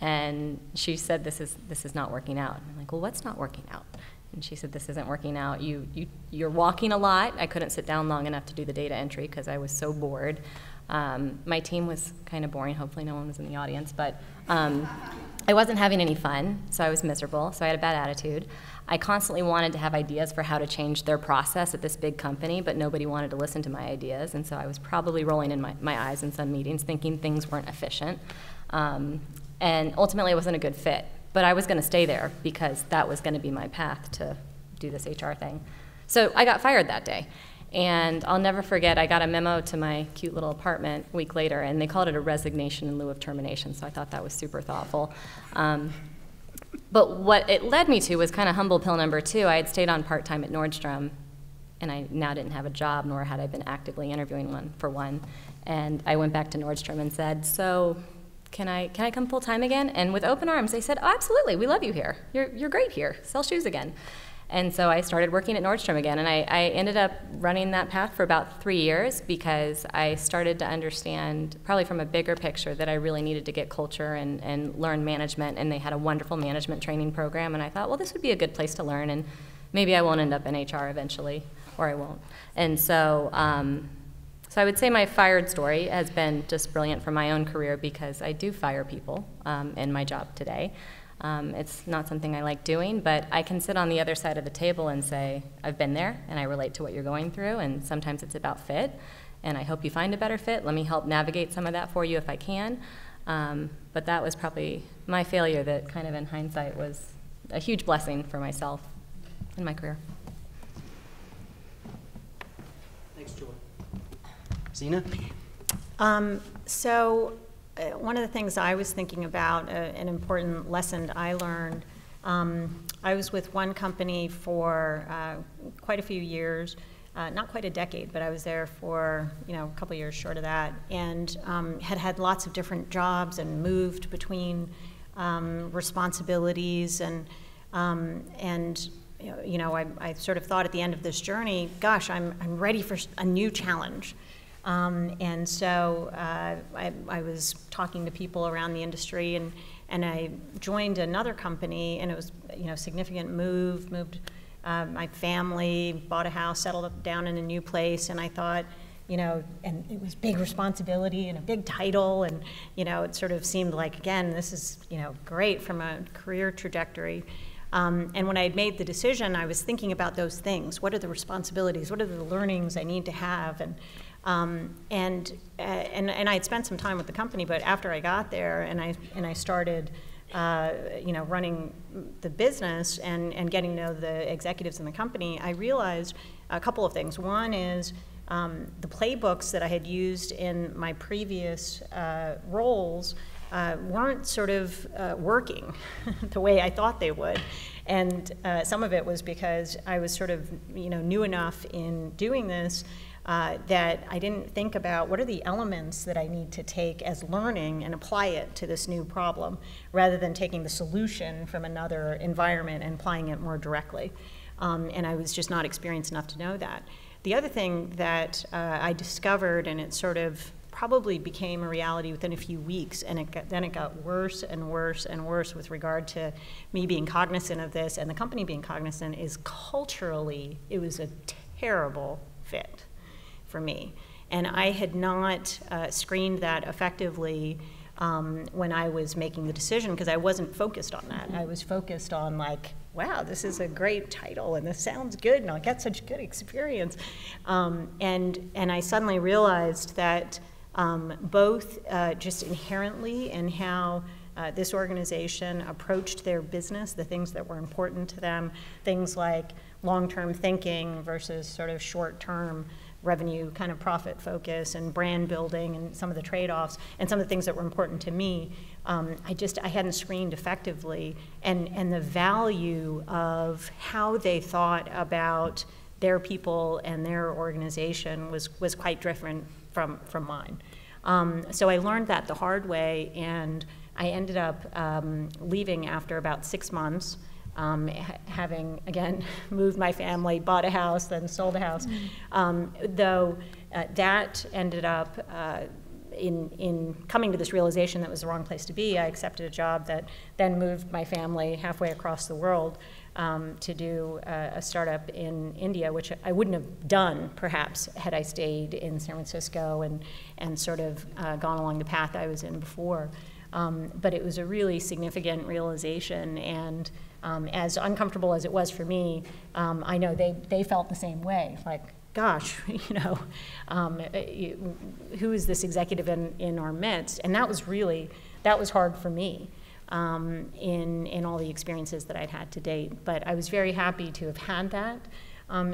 and she said, this is not working out. And I'm like, well, what's not working out? And she said, this isn't working out. You're walking a lot. I couldn't sit down long enough to do the data entry because I was so bored. My team was kind of boring. Hopefully no one was in the audience, but I wasn't having any fun, so I was miserable, so I had a bad attitude. I constantly wanted to have ideas for how to change their process at this big company, but nobody wanted to listen to my ideas, and so I was probably rolling in my eyes in some meetings thinking things weren't efficient. And ultimately it wasn't a good fit, but I was going to stay there because that was going to be my path to do this HR thing. So I got fired that day. And I'll never forget, I got a memo to my cute little apartment a week later, and they called it a resignation in lieu of termination, so I thought that was super thoughtful. But what it led me to was kind of humble pill number 2. I had stayed on part-time at Nordstrom, and I now didn't have a job, nor had I been actively interviewing for one. And I went back to Nordstrom and said, so can I come full-time again? And with open arms, they said, oh, absolutely, we love you here. You're great here. Sell shoes again. And so I started working at Nordstrom again, and I ended up running that path for about 3 years because I started to understand, probably from a bigger picture, that I really needed to get culture and learn management, and they had a wonderful management training program, and I thought, well, this would be a good place to learn, and maybe I won't end up in HR eventually, or I won't. And so, so I would say my fired story has been just brilliant for my own career because I do fire people in my job today. It's not something I like doing, but I can sit on the other side of the table and say, I've been there, and I relate to what you're going through, and sometimes it's about fit, and I hope you find a better fit. Let me help navigate some of that for you if I can. But that was probably my failure that kind of in hindsight was a huge blessing for myself in my career. Thanks, Joy. Zena? One of the things I was thinking about, an important lesson I learned, I was with one company for quite a few years, not quite a decade, but I was there for a couple of years short of that, and had lots of different jobs and moved between responsibilities, and I sort of thought at the end of this journey, gosh, I'm ready for a new challenge. And so I was talking to people around the industry, and I joined another company, and it was significant moved my family, bought a house, settled down in a new place, and I thought, and it was big responsibility and a big title, and it sort of seemed like, again, this is great from a career trajectory. And when I had made the decision, I was thinking about those things. What are the responsibilities? What are the learnings I need to have? And I had spent some time with the company, but after I got there and I started, running the business and getting to know the executives in the company, I realized a couple of things. One is the playbooks that I had used in my previous roles weren't sort of working the way I thought they would. And some of it was because I was sort of, new enough in doing this that I didn't think about what are the elements that I need to take as learning and apply it to this new problem, rather than taking the solution from another environment and applying it more directly. And I was just not experienced enough to know that. The other thing that I discovered, and it sort of probably became a reality within a few weeks, and then it got worse and worse and worse with regard to me being cognizant of this and the company being cognizant, is culturally, it was a terrible fit for me. And I had not screened that effectively when I was making the decision, because I wasn't focused on that. I was focused on like, wow, this is a great title and this sounds good and I'll get such good experience. And I suddenly realized that both just inherently in how this organization approached their business, the things that were important to them, things like long-term thinking versus sort of short-term revenue kind of profit focus and brand building and some of the trade-offs and some of the things that were important to me, I hadn't screened effectively, and the value of how they thought about their people and their organization was quite different from mine. So I learned that the hard way, and I ended up leaving after about 6 months, having, again, moved my family, bought a house, then sold a house. Though that ended up in coming to this realization that was the wrong place to be. I accepted a job that then moved my family halfway across the world to do a startup in India, which I wouldn't have done, perhaps, had I stayed in San Francisco and sort of gone along the path I was in before. But it was a really significant realization, and as uncomfortable as it was for me, I know they felt the same way, like, gosh, who is this executive in our midst? And that was hard for me in all the experiences that I'd had to date. But I was very happy to have had that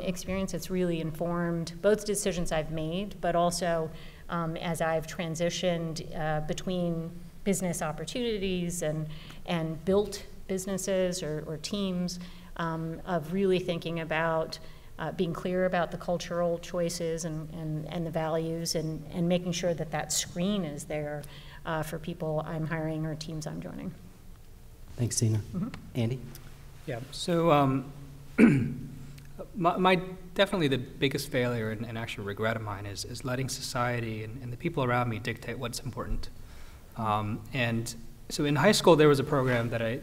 experience. It's really informed both decisions I've made, but also as I've transitioned between business opportunities and built businesses or teams, of really thinking about being clear about the cultural choices and the values, and making sure that screen is there for people I'm hiring or teams I'm joining. Thanks, Tina. Mm-hmm. Andy? Yeah, so my definitely the biggest failure and actual regret of mine is letting society and the people around me dictate what's important. And so in high school, there was a program that I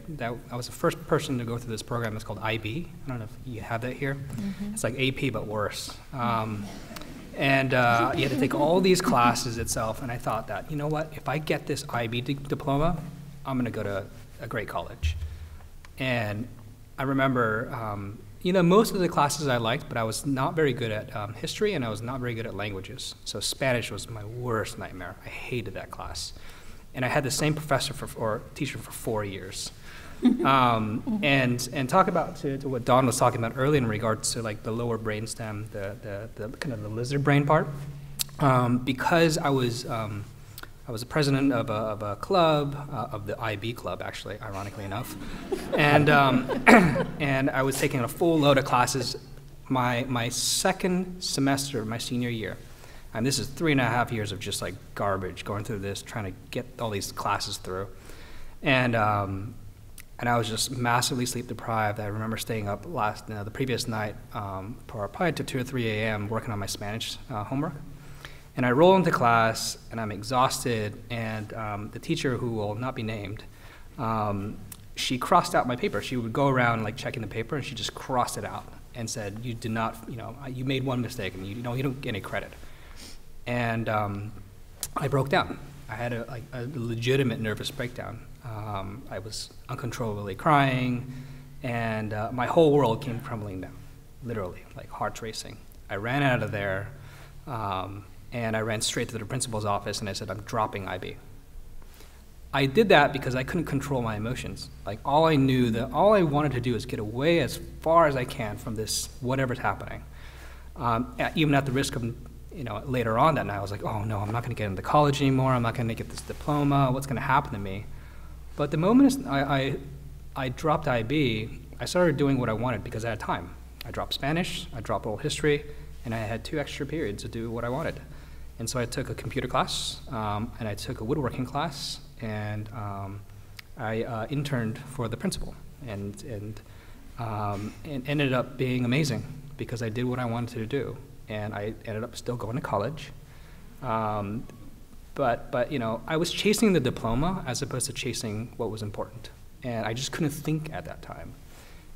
was the first person to go through this program. It's called IB. I don't know if you have that here. Mm-hmm. It's like AP, but worse. And you had to take all these classes itself. And I thought that, you know what, if I get this IB diploma, I'm going to go to a great college. And I remember, most of the classes I liked, but I was not very good at history, and I was not very good at languages. So Spanish was my worst nightmare. I hated that class. And I had the same professor or teacher for 4 years. And talk about to what Dawn was talking about earlier in regards to like the lower brainstem, the kind of the lizard brain part. Because I was the president of a club, of the IB club, actually, ironically enough, and and I was taking a full load of classes my second semester of my senior year. And this is 3.5 years of just like garbage, going through this, trying to get all these classes through. And I was just massively sleep deprived. I remember staying up the previous night, probably to 2 or 3 a.m. working on my Spanish homework. And I roll into class, and I'm exhausted, and the teacher, who will not be named, she crossed out my paper. She would go around like checking the paper, and she just crossed it out and said, "You did not, you made one mistake, and you don't get any credit." And I broke down. I had a legitimate nervous breakdown. I was uncontrollably crying, and my whole world came crumbling down, literally, like heart racing. I ran out of there, and I ran straight to the principal's office, and I said, "I'm dropping IB." I did that because I couldn't control my emotions. Like all I wanted to do is get away as far as I can from this whatever's happening, even at the risk of later on that night, I was like, oh no, I'm not going to get into college anymore. I'm not going to get this diploma. What's going to happen to me? But the moment I dropped IB, I started doing what I wanted because I had time. I dropped Spanish, I dropped world history, and I had 2 extra periods to do what I wanted. And so I took a computer class, and I took a woodworking class, and I interned for the principal, and ended up being amazing because I did what I wanted to do, and I ended up still going to college. But I was chasing the diploma as opposed to chasing what was important, and I just couldn't think at that time.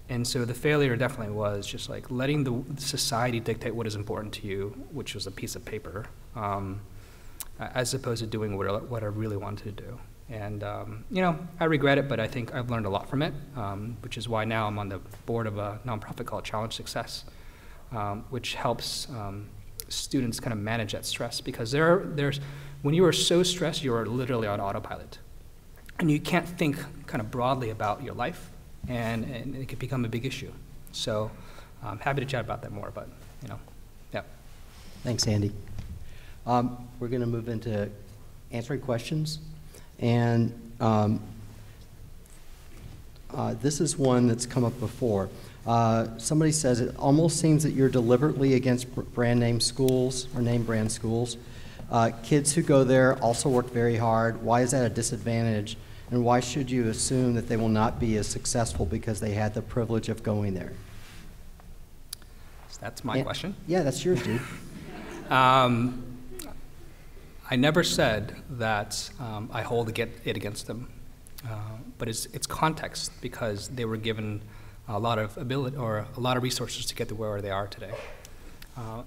And so the failure definitely was just like letting the society dictate what is important to you, which was a piece of paper, as opposed to doing what I really wanted to do. And I regret it, but I think I've learned a lot from it, which is why now I'm on the board of a nonprofit called Challenge Success, which helps students kind of manage that stress, because there's when you are so stressed, you are literally on autopilot, and you can't think kind of broadly about your life. And it could become a big issue. So I'm happy to chat about that more, but, yeah. Thanks, Andy. We're going to move into answering questions. And this is one that's come up before. Somebody says, it almost seems that you're deliberately against brand name schools or name brand schools. Kids who go there also work very hard. Why is that a disadvantage? And why should you assume that they will not be as successful because they had the privilege of going there? So that's my question? Yeah, that's yours, dude. I never said that I hold it against them, but it's context, because they were given a lot of ability or a lot of resources to get to where they are today.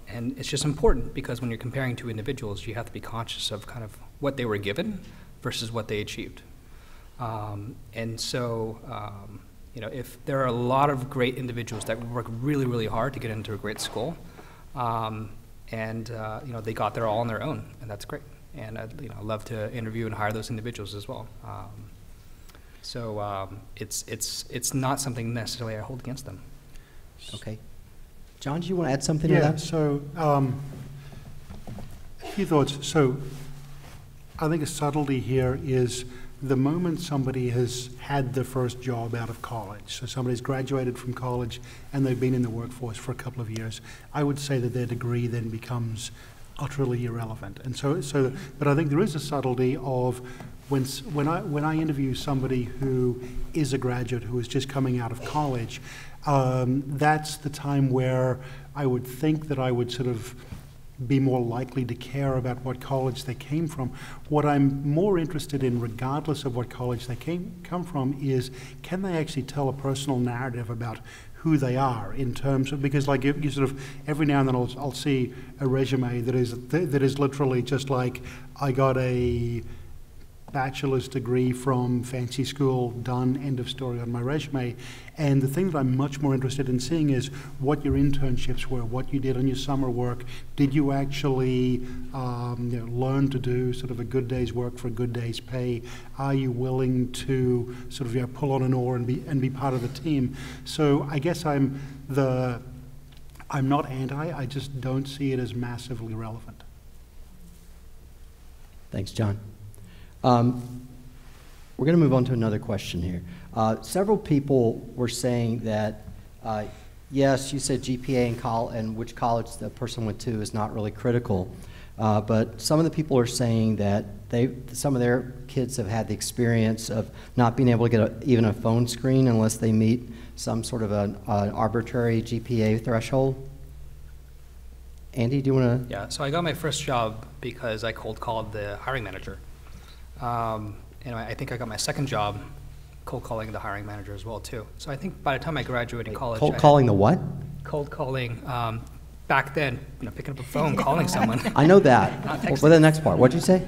And it's just important, because when you're comparing two individuals, you have to be conscious of kind of what they were given versus what they achieved. And so, if there are a lot of great individuals that work really, really hard to get into a great school, they got there all on their own, and that's great. And I'd love to interview and hire those individuals as well. It's not something necessarily I hold against them. Okay. John, do you want to add something to that? Yeah, so a few thoughts. So I think a subtlety here is the moment somebody has had their first job out of college, so somebody's graduated from college and they've been in the workforce for a couple of years, I would say that their degree then becomes utterly irrelevant. And but I think there is a subtlety of when I interview somebody who is a graduate who is just coming out of college, that's the time where I would think that I would sort of be more likely to care about what college they came from. What I'm more interested in, regardless of what college they come from, is can they actually tell a personal narrative about who they are, in terms of, because like you sort of every now and then I'll see a resume that is literally just like, I got a bachelor's degree from fancy school, done, end of story on my resume. And the thing that I'm much more interested in seeing is what your internships were, what you did on your summer work. Did you actually learn to do sort of a good day's work for a good day's pay? Are you willing to sort of pull on an oar and be part of the team? So I guess I'm not anti, I just don't see it as massively relevant. Thanks, John. We're going to move on to another question here. Several people were saying that, yes, you said GPA and which college the person went to is not really critical, but some of the people are saying that some of their kids have had the experience of not being able to get even a phone screen unless they meet some sort of an arbitrary GPA threshold. Andy, do you want to? Yeah, so I got my first job because I cold called the hiring manager. I think I got my second job cold calling the hiring manager as well too. So I think by the time I graduated college, cold calling the what? Cold calling. Back then, picking up a phone, calling someone. I know that. What's the next part? What'd you say?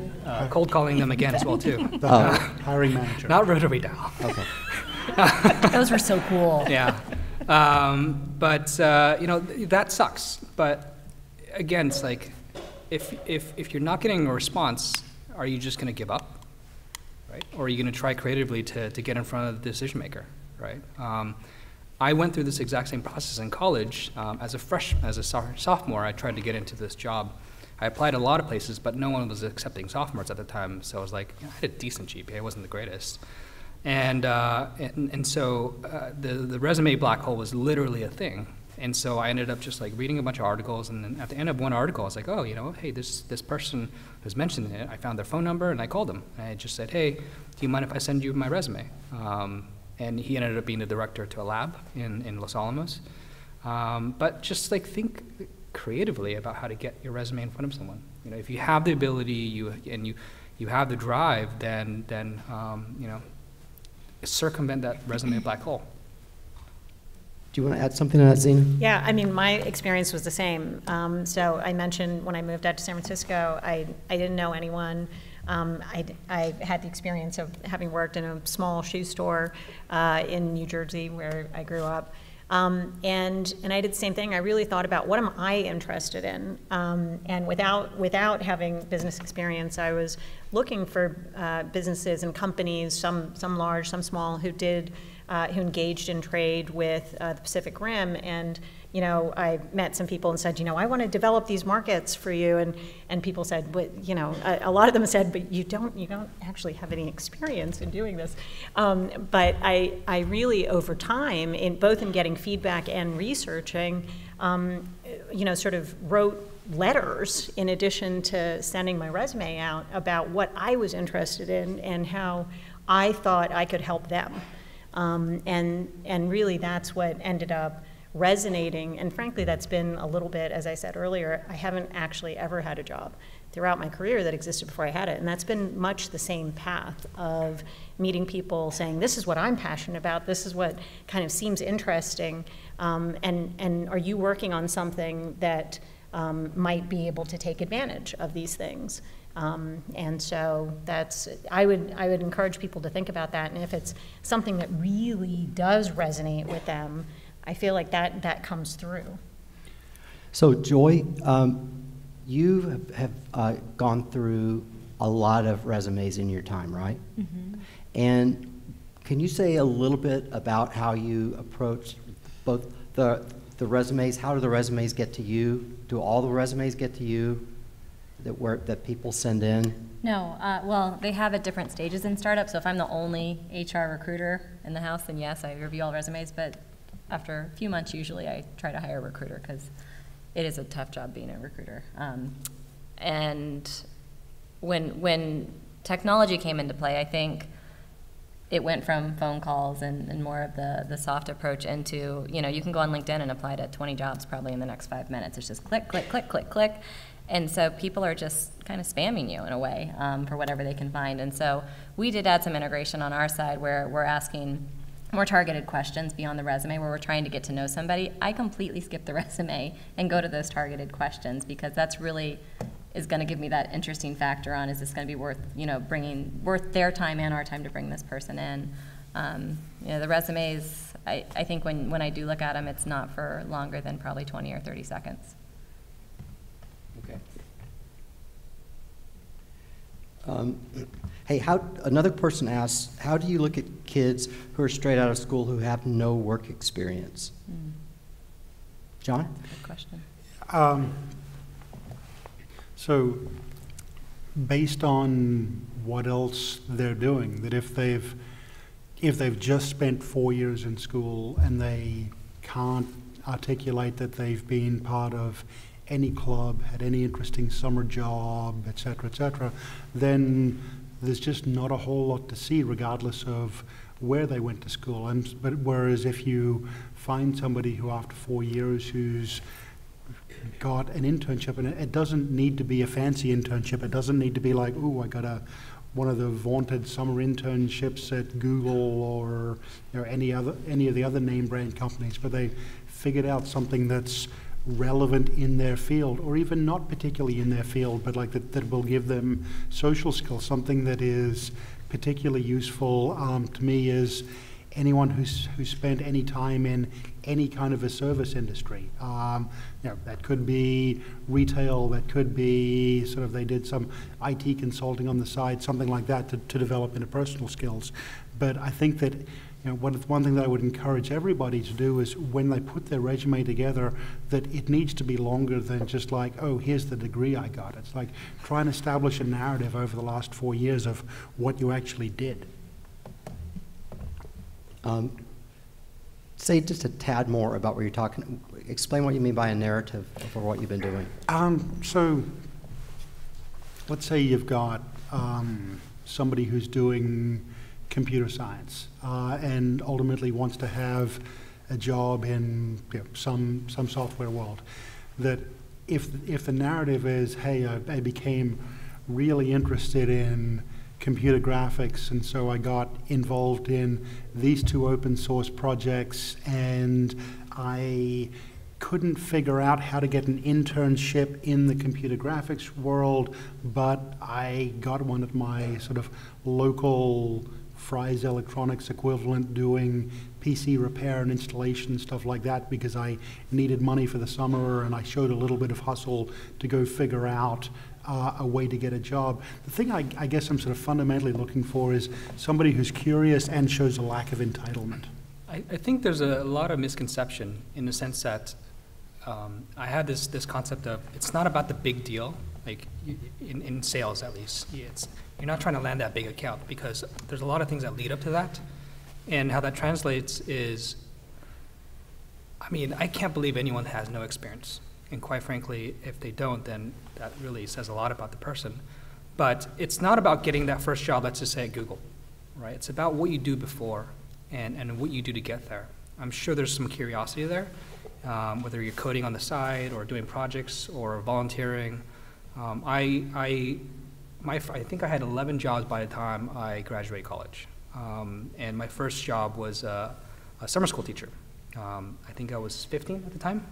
Cold calling them again as well too. The hiring manager. Not rotary dial. Okay. Those were so cool. Yeah, that sucks. But again, it's like if you're not getting a response, are you just going to give up? Right? Or are you going to try creatively to get in front of the decision maker, right? I went through this exact same process in college. As a sophomore, I tried to get into this job I applied a lot of places, but no one was accepting sophomores at the time. So I was like, I had a decent GPA. It wasn't the greatest. And so the resume black hole was literally a thing. And so I ended up just like reading a bunch of articles, and then at the end of one article, I was like, oh, you know, hey, this person who's mentioned it, I found their phone number, and I called them. And I just said, hey, do you mind if I send you my resume? And he ended up being the director to a lab in Los Alamos. But just like think creatively about how to get your resume in front of someone. You know, if you have the ability, you have the drive, then you know, circumvent that resume black hole. Do you want to add something to that, Zena? Yeah, I mean, my experience was the same. So I mentioned when I moved out to San Francisco, I didn't know anyone. I had the experience of having worked in a small shoe store in New Jersey where I grew up. And I did the same thing. I really thought about what am I interested in? And without having business experience, I was looking for businesses and companies, some large, some small, who engaged in trade with the Pacific Rim. And you know, I met some people and said, you know, I want to develop these markets for you. And people said, but you know, a lot of them said, but you don't actually have any experience in doing this. But I really, over time, both in getting feedback and researching, you know, sort of wrote letters in addition to sending my resume out about what I was interested in and how I thought I could help them. And really that's what ended up resonating, and frankly that's been a little bit, as I said earlier, I haven't actually ever had a job throughout my career that existed before I had it, and that's been much the same path of meeting people saying, this is what I'm passionate about, this is what kind of seems interesting, and are you working on something that might be able to take advantage of these things? And so I would encourage people to think about that, and if it's something that really does resonate with them, I feel like that comes through. So Joy, you have gone through a lot of resumes in your time, right? Mm-hmm. And can you say a little bit about how you approach both the resumes? How do the resumes get to you? Do all the resumes get to you that people send in? No, well, they have at different stages in startups. So if I'm the only HR recruiter in the house, then yes, I review all resumes. But after a few months, usually I try to hire a recruiter because it is a tough job being a recruiter. And when technology came into play, I think it went from phone calls and more of the soft approach into, you know, you can go on LinkedIn and apply to 20 jobs probably in the next 5 minutes. It's just click, click, click, click, click. And so people are just kind of spamming you in a way for whatever they can find. And so we did add some integration on our side where we're asking more targeted questions beyond the resume where we're trying to get to know somebody. I completely skip the resume and go to those targeted questions because that's really is going to give me that interesting factor on, is this going to be worth, you know, worth their time and our time to bring this person in. You know, the resumes, I think when I do look at them, it's not for longer than probably 20 or 30 seconds. Okay. Hey, another person asks, how do you look at kids who are straight out of school who have no work experience? John? Good question. So based on what else they're doing, that if they've just spent 4 years in school and they can't articulate that they've been part of any club, had any interesting summer job, et cetera, then there's just not a whole lot to see regardless of where they went to school. But whereas if you find somebody who after 4 years who's got an internship, and it doesn't need to be a fancy internship, it doesn't need to be like, ooh, I got one of the vaunted summer internships at Google or any of the other name brand companies, but they figured out something that's relevant in their field, or even not particularly in their field, but like that will give them social skills. Something that is particularly useful to me is anyone who's spent any time in any kind of a service industry. That could be retail, that could be sort of they did some IT consulting on the side, something like that to develop interpersonal skills. But I think that one thing that I would encourage everybody to do is when they put their resume together, that it needs to be longer than just like, oh, here's the degree I got. It's like, try and establish a narrative over the last 4 years of what you actually did. Say just a tad more about what you're talking. Explain what you mean by a narrative for what you've been doing. So let's say you've got somebody who's doing computer science and ultimately wants to have a job in some software world. That if the narrative is, hey, I became really interested in computer graphics, and so I got involved in these 2 open source projects, and I couldn't figure out how to get an internship in the computer graphics world, but I got one at my sort of local Fry's Electronics equivalent doing PC repair and installation, stuff like that, because I needed money for the summer, and I showed a little bit of hustle to go figure out a way to get a job. The thing I guess I'm sort of fundamentally looking for is somebody who's curious and shows a lack of entitlement. I think there's a lot of misconception in the sense that I had this concept of it's not about the big deal, like in sales at least. You're not trying to land that big account because there's a lot of things that lead up to that. And how that translates is, I mean, I can't believe anyone has no experience. And quite frankly, if they don't, then that really says a lot about the person. But it's not about getting that first job, let's just say at Google, right? It's about what you do before and what you do to get there. I'm sure there's some curiosity there, whether you're coding on the side or doing projects or volunteering. I think I had 11 jobs by the time I graduated college. And my first job was a summer school teacher. I think I was 15 at the time.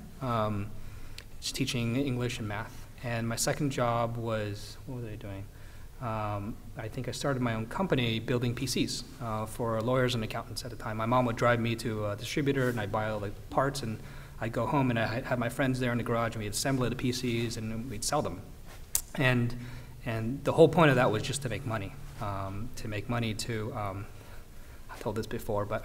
Just teaching English and math. And my second job was, what was I doing? I think I started my own company building PCs for lawyers and accountants at the time. My mom would drive me to a distributor, and I'd buy all the parts, and I'd go home, and I had my friends there in the garage, and we'd assemble the PCs, and we'd sell them. And the whole point of that was just to make money. I told this before, but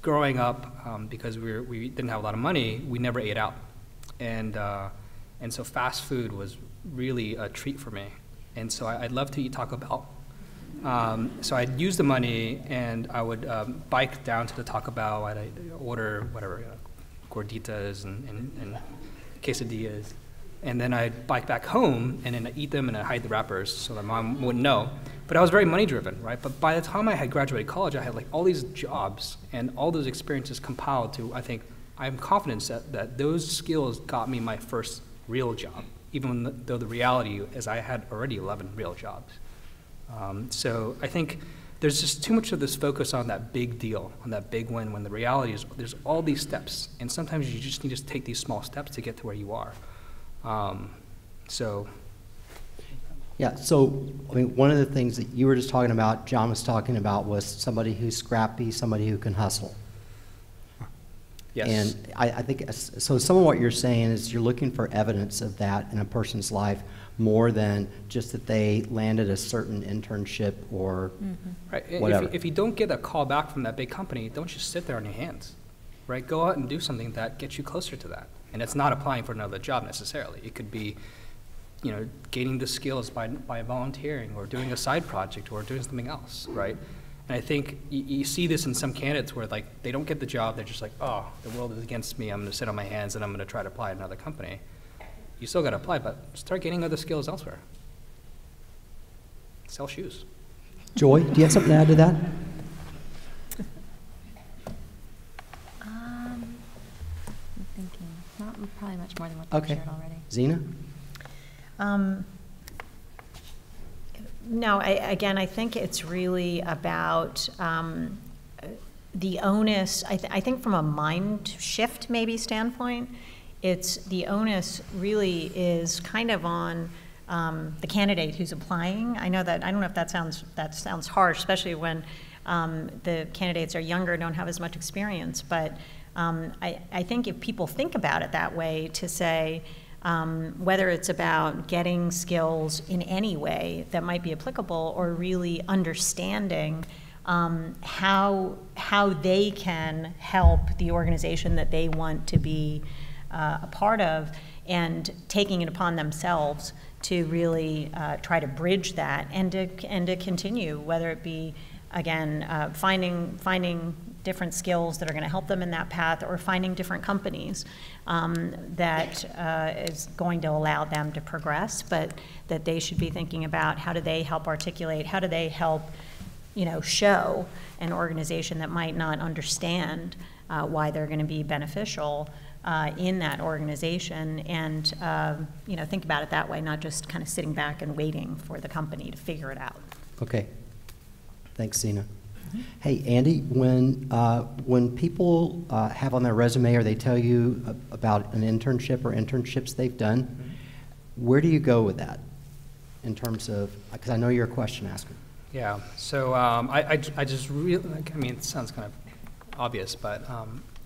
growing up, because we didn't have a lot of money, we never ate out. And so fast food was really a treat for me. And so I'd love to eat Taco Bell. So I'd use the money, and I would bike down to the Taco Bell. I'd order whatever, gorditas and quesadillas. And then I'd bike back home, and then I'd eat them, and I'd hide the wrappers so that Mom wouldn't know. But I was very money-driven, right? But by the time I had graduated college, I had like all these jobs, and all those experiences compiled to, I think, I'm confident that those skills got me my first real job, even though the reality is I had already 11 real jobs. So I think there's just too much of this focus on that big deal, on that big win, when the reality is there's all these steps, and sometimes you just need to take these small steps to get to where you are. Yeah, so I mean, one of the things that you were just talking about, John was talking about, was somebody who's scrappy, somebody who can hustle. Yes. And I think, so some of what you're saying is you're looking for evidence of that in a person's life more than just that they landed a certain internship or right. whatever. If you don't get a call back from that big company, don't just sit there on your hands, right? Go out and do something that gets you closer to that. And it's not applying for another job necessarily. It could be, gaining the skills by volunteering or doing a side project or doing something else, right? And I think you see this in some candidates where like they don't get the job, they're just like, oh, the world is against me, I'm gonna sit on my hands and I'm gonna try to apply at another company. You still gotta apply, but start gaining other skills elsewhere. Sell shoes. Joy, do you have something to add to that? I'm thinking, not probably much more than what Okay. you've shared already. Zena? No, I think it's really about the onus. I think from a mind shift maybe standpoint, it's the onus really is kind of on the candidate who's applying. I know that, I don't know if that sounds harsh, especially when the candidates are younger, don't have as much experience, but I think if people think about it that way, to say, whether it's about getting skills in any way that might be applicable or really understanding how they can help the organization that they want to be a part of, and taking it upon themselves to really try to bridge that and to continue, whether it be, again, finding different skills that are going to help them in that path, or finding different companies that is going to allow them to progress, but that they should be thinking about how do they help articulate, how do they help, show an organization that might not understand why they're going to be beneficial in that organization, and think about it that way, not just kind of sitting back and waiting for the company to figure it out. Okay. Thanks, Zena. Hey, Andy, when people have on their resume, or they tell you about an internship or internships they've done, where do you go with that in terms of, because I know you're a question asker. Yeah, so I just really, it sounds kind of obvious, but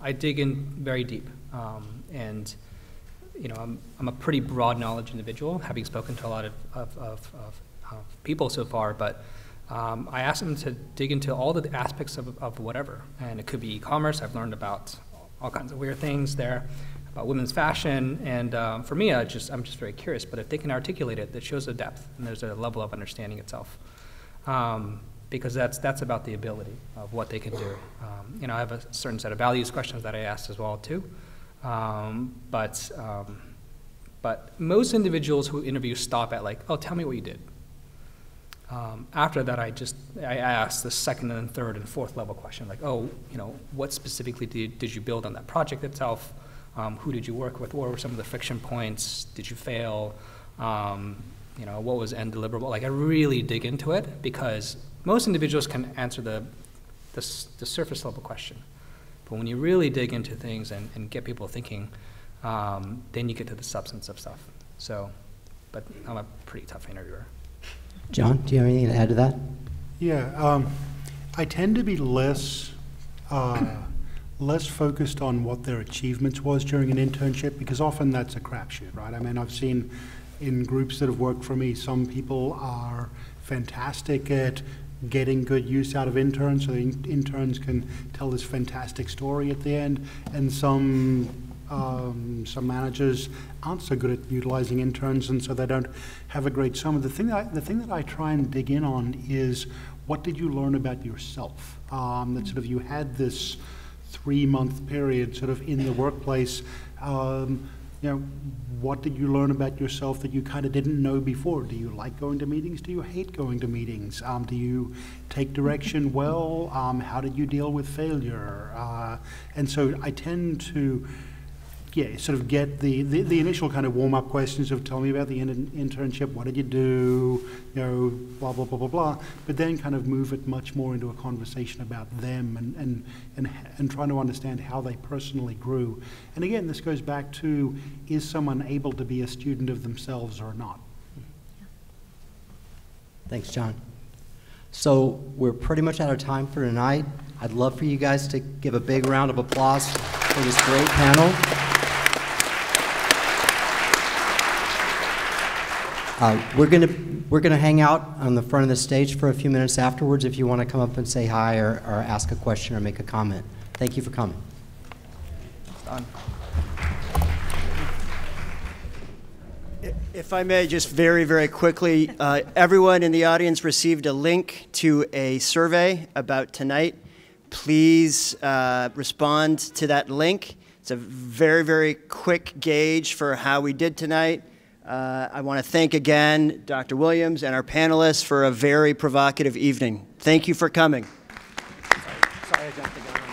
I dig in very deep. And, I'm a pretty broad knowledge individual, having spoken to a lot of people so far, but I asked them to dig into all the aspects of whatever. And it could be e-commerce. I've learned about all kinds of weird things there, about women's fashion. And for me, I'm just very curious. But if they can articulate it, that shows a depth, and there's a level of understanding itself. Because that's about the ability of what they can do. I have a certain set of values questions that I asked as well, too. But most individuals who interview stop at oh, tell me what you did. After that, I asked the second and third and fourth level question, what specifically did you build on that project itself? Who did you work with? What were some of the friction points? Did you fail? What was end deliverable? I really dig into it, because most individuals can answer the surface level question. But when you really dig into things and get people thinking, then you get to the substance of stuff. So, but I'm a pretty tough interviewer. John, do you have anything to add to that? Yeah, I tend to be less focused on what their achievements was during an internship, because often that's a crapshoot, right? I've seen in groups that have worked for me, some people are fantastic at getting good use out of interns, so the interns can tell this fantastic story at the end, and some managers aren't so good at utilizing interns, and so they don't have a great summer. The thing that I try and dig in on is, what did you learn about yourself? That sort of, you had this 3-month period sort of in the workplace. What did you learn about yourself that you kind of didn't know before? Do you like going to meetings? Do you hate going to meetings? Do you take direction well? How did you deal with failure? And so I tend to, sort of get the initial kind of warm-up questions of, tell me about the internship, what did you do, blah, blah, blah, blah, blah, but then kind of move it much more into a conversation about them and trying to understand how they personally grew. And again, this goes back to, is someone able to be a student of themselves or not? Thanks, John. So we're pretty much out of time for tonight. I'd love for you guys to give a big round of applause for this great panel. We're gonna hang out on the front of the stage for a few minutes afterwards if you want to come up and say hi or ask a question or make a comment. Thank you for coming. Done. If I may, just very, very quickly, everyone in the audience received a link to a survey about tonight. Please respond to that link. It's a very, very quick gauge for how we did tonight. I want to thank again Dr. Williams and our panelists for a very provocative evening. Thank you for coming. Sorry I jumped the gun.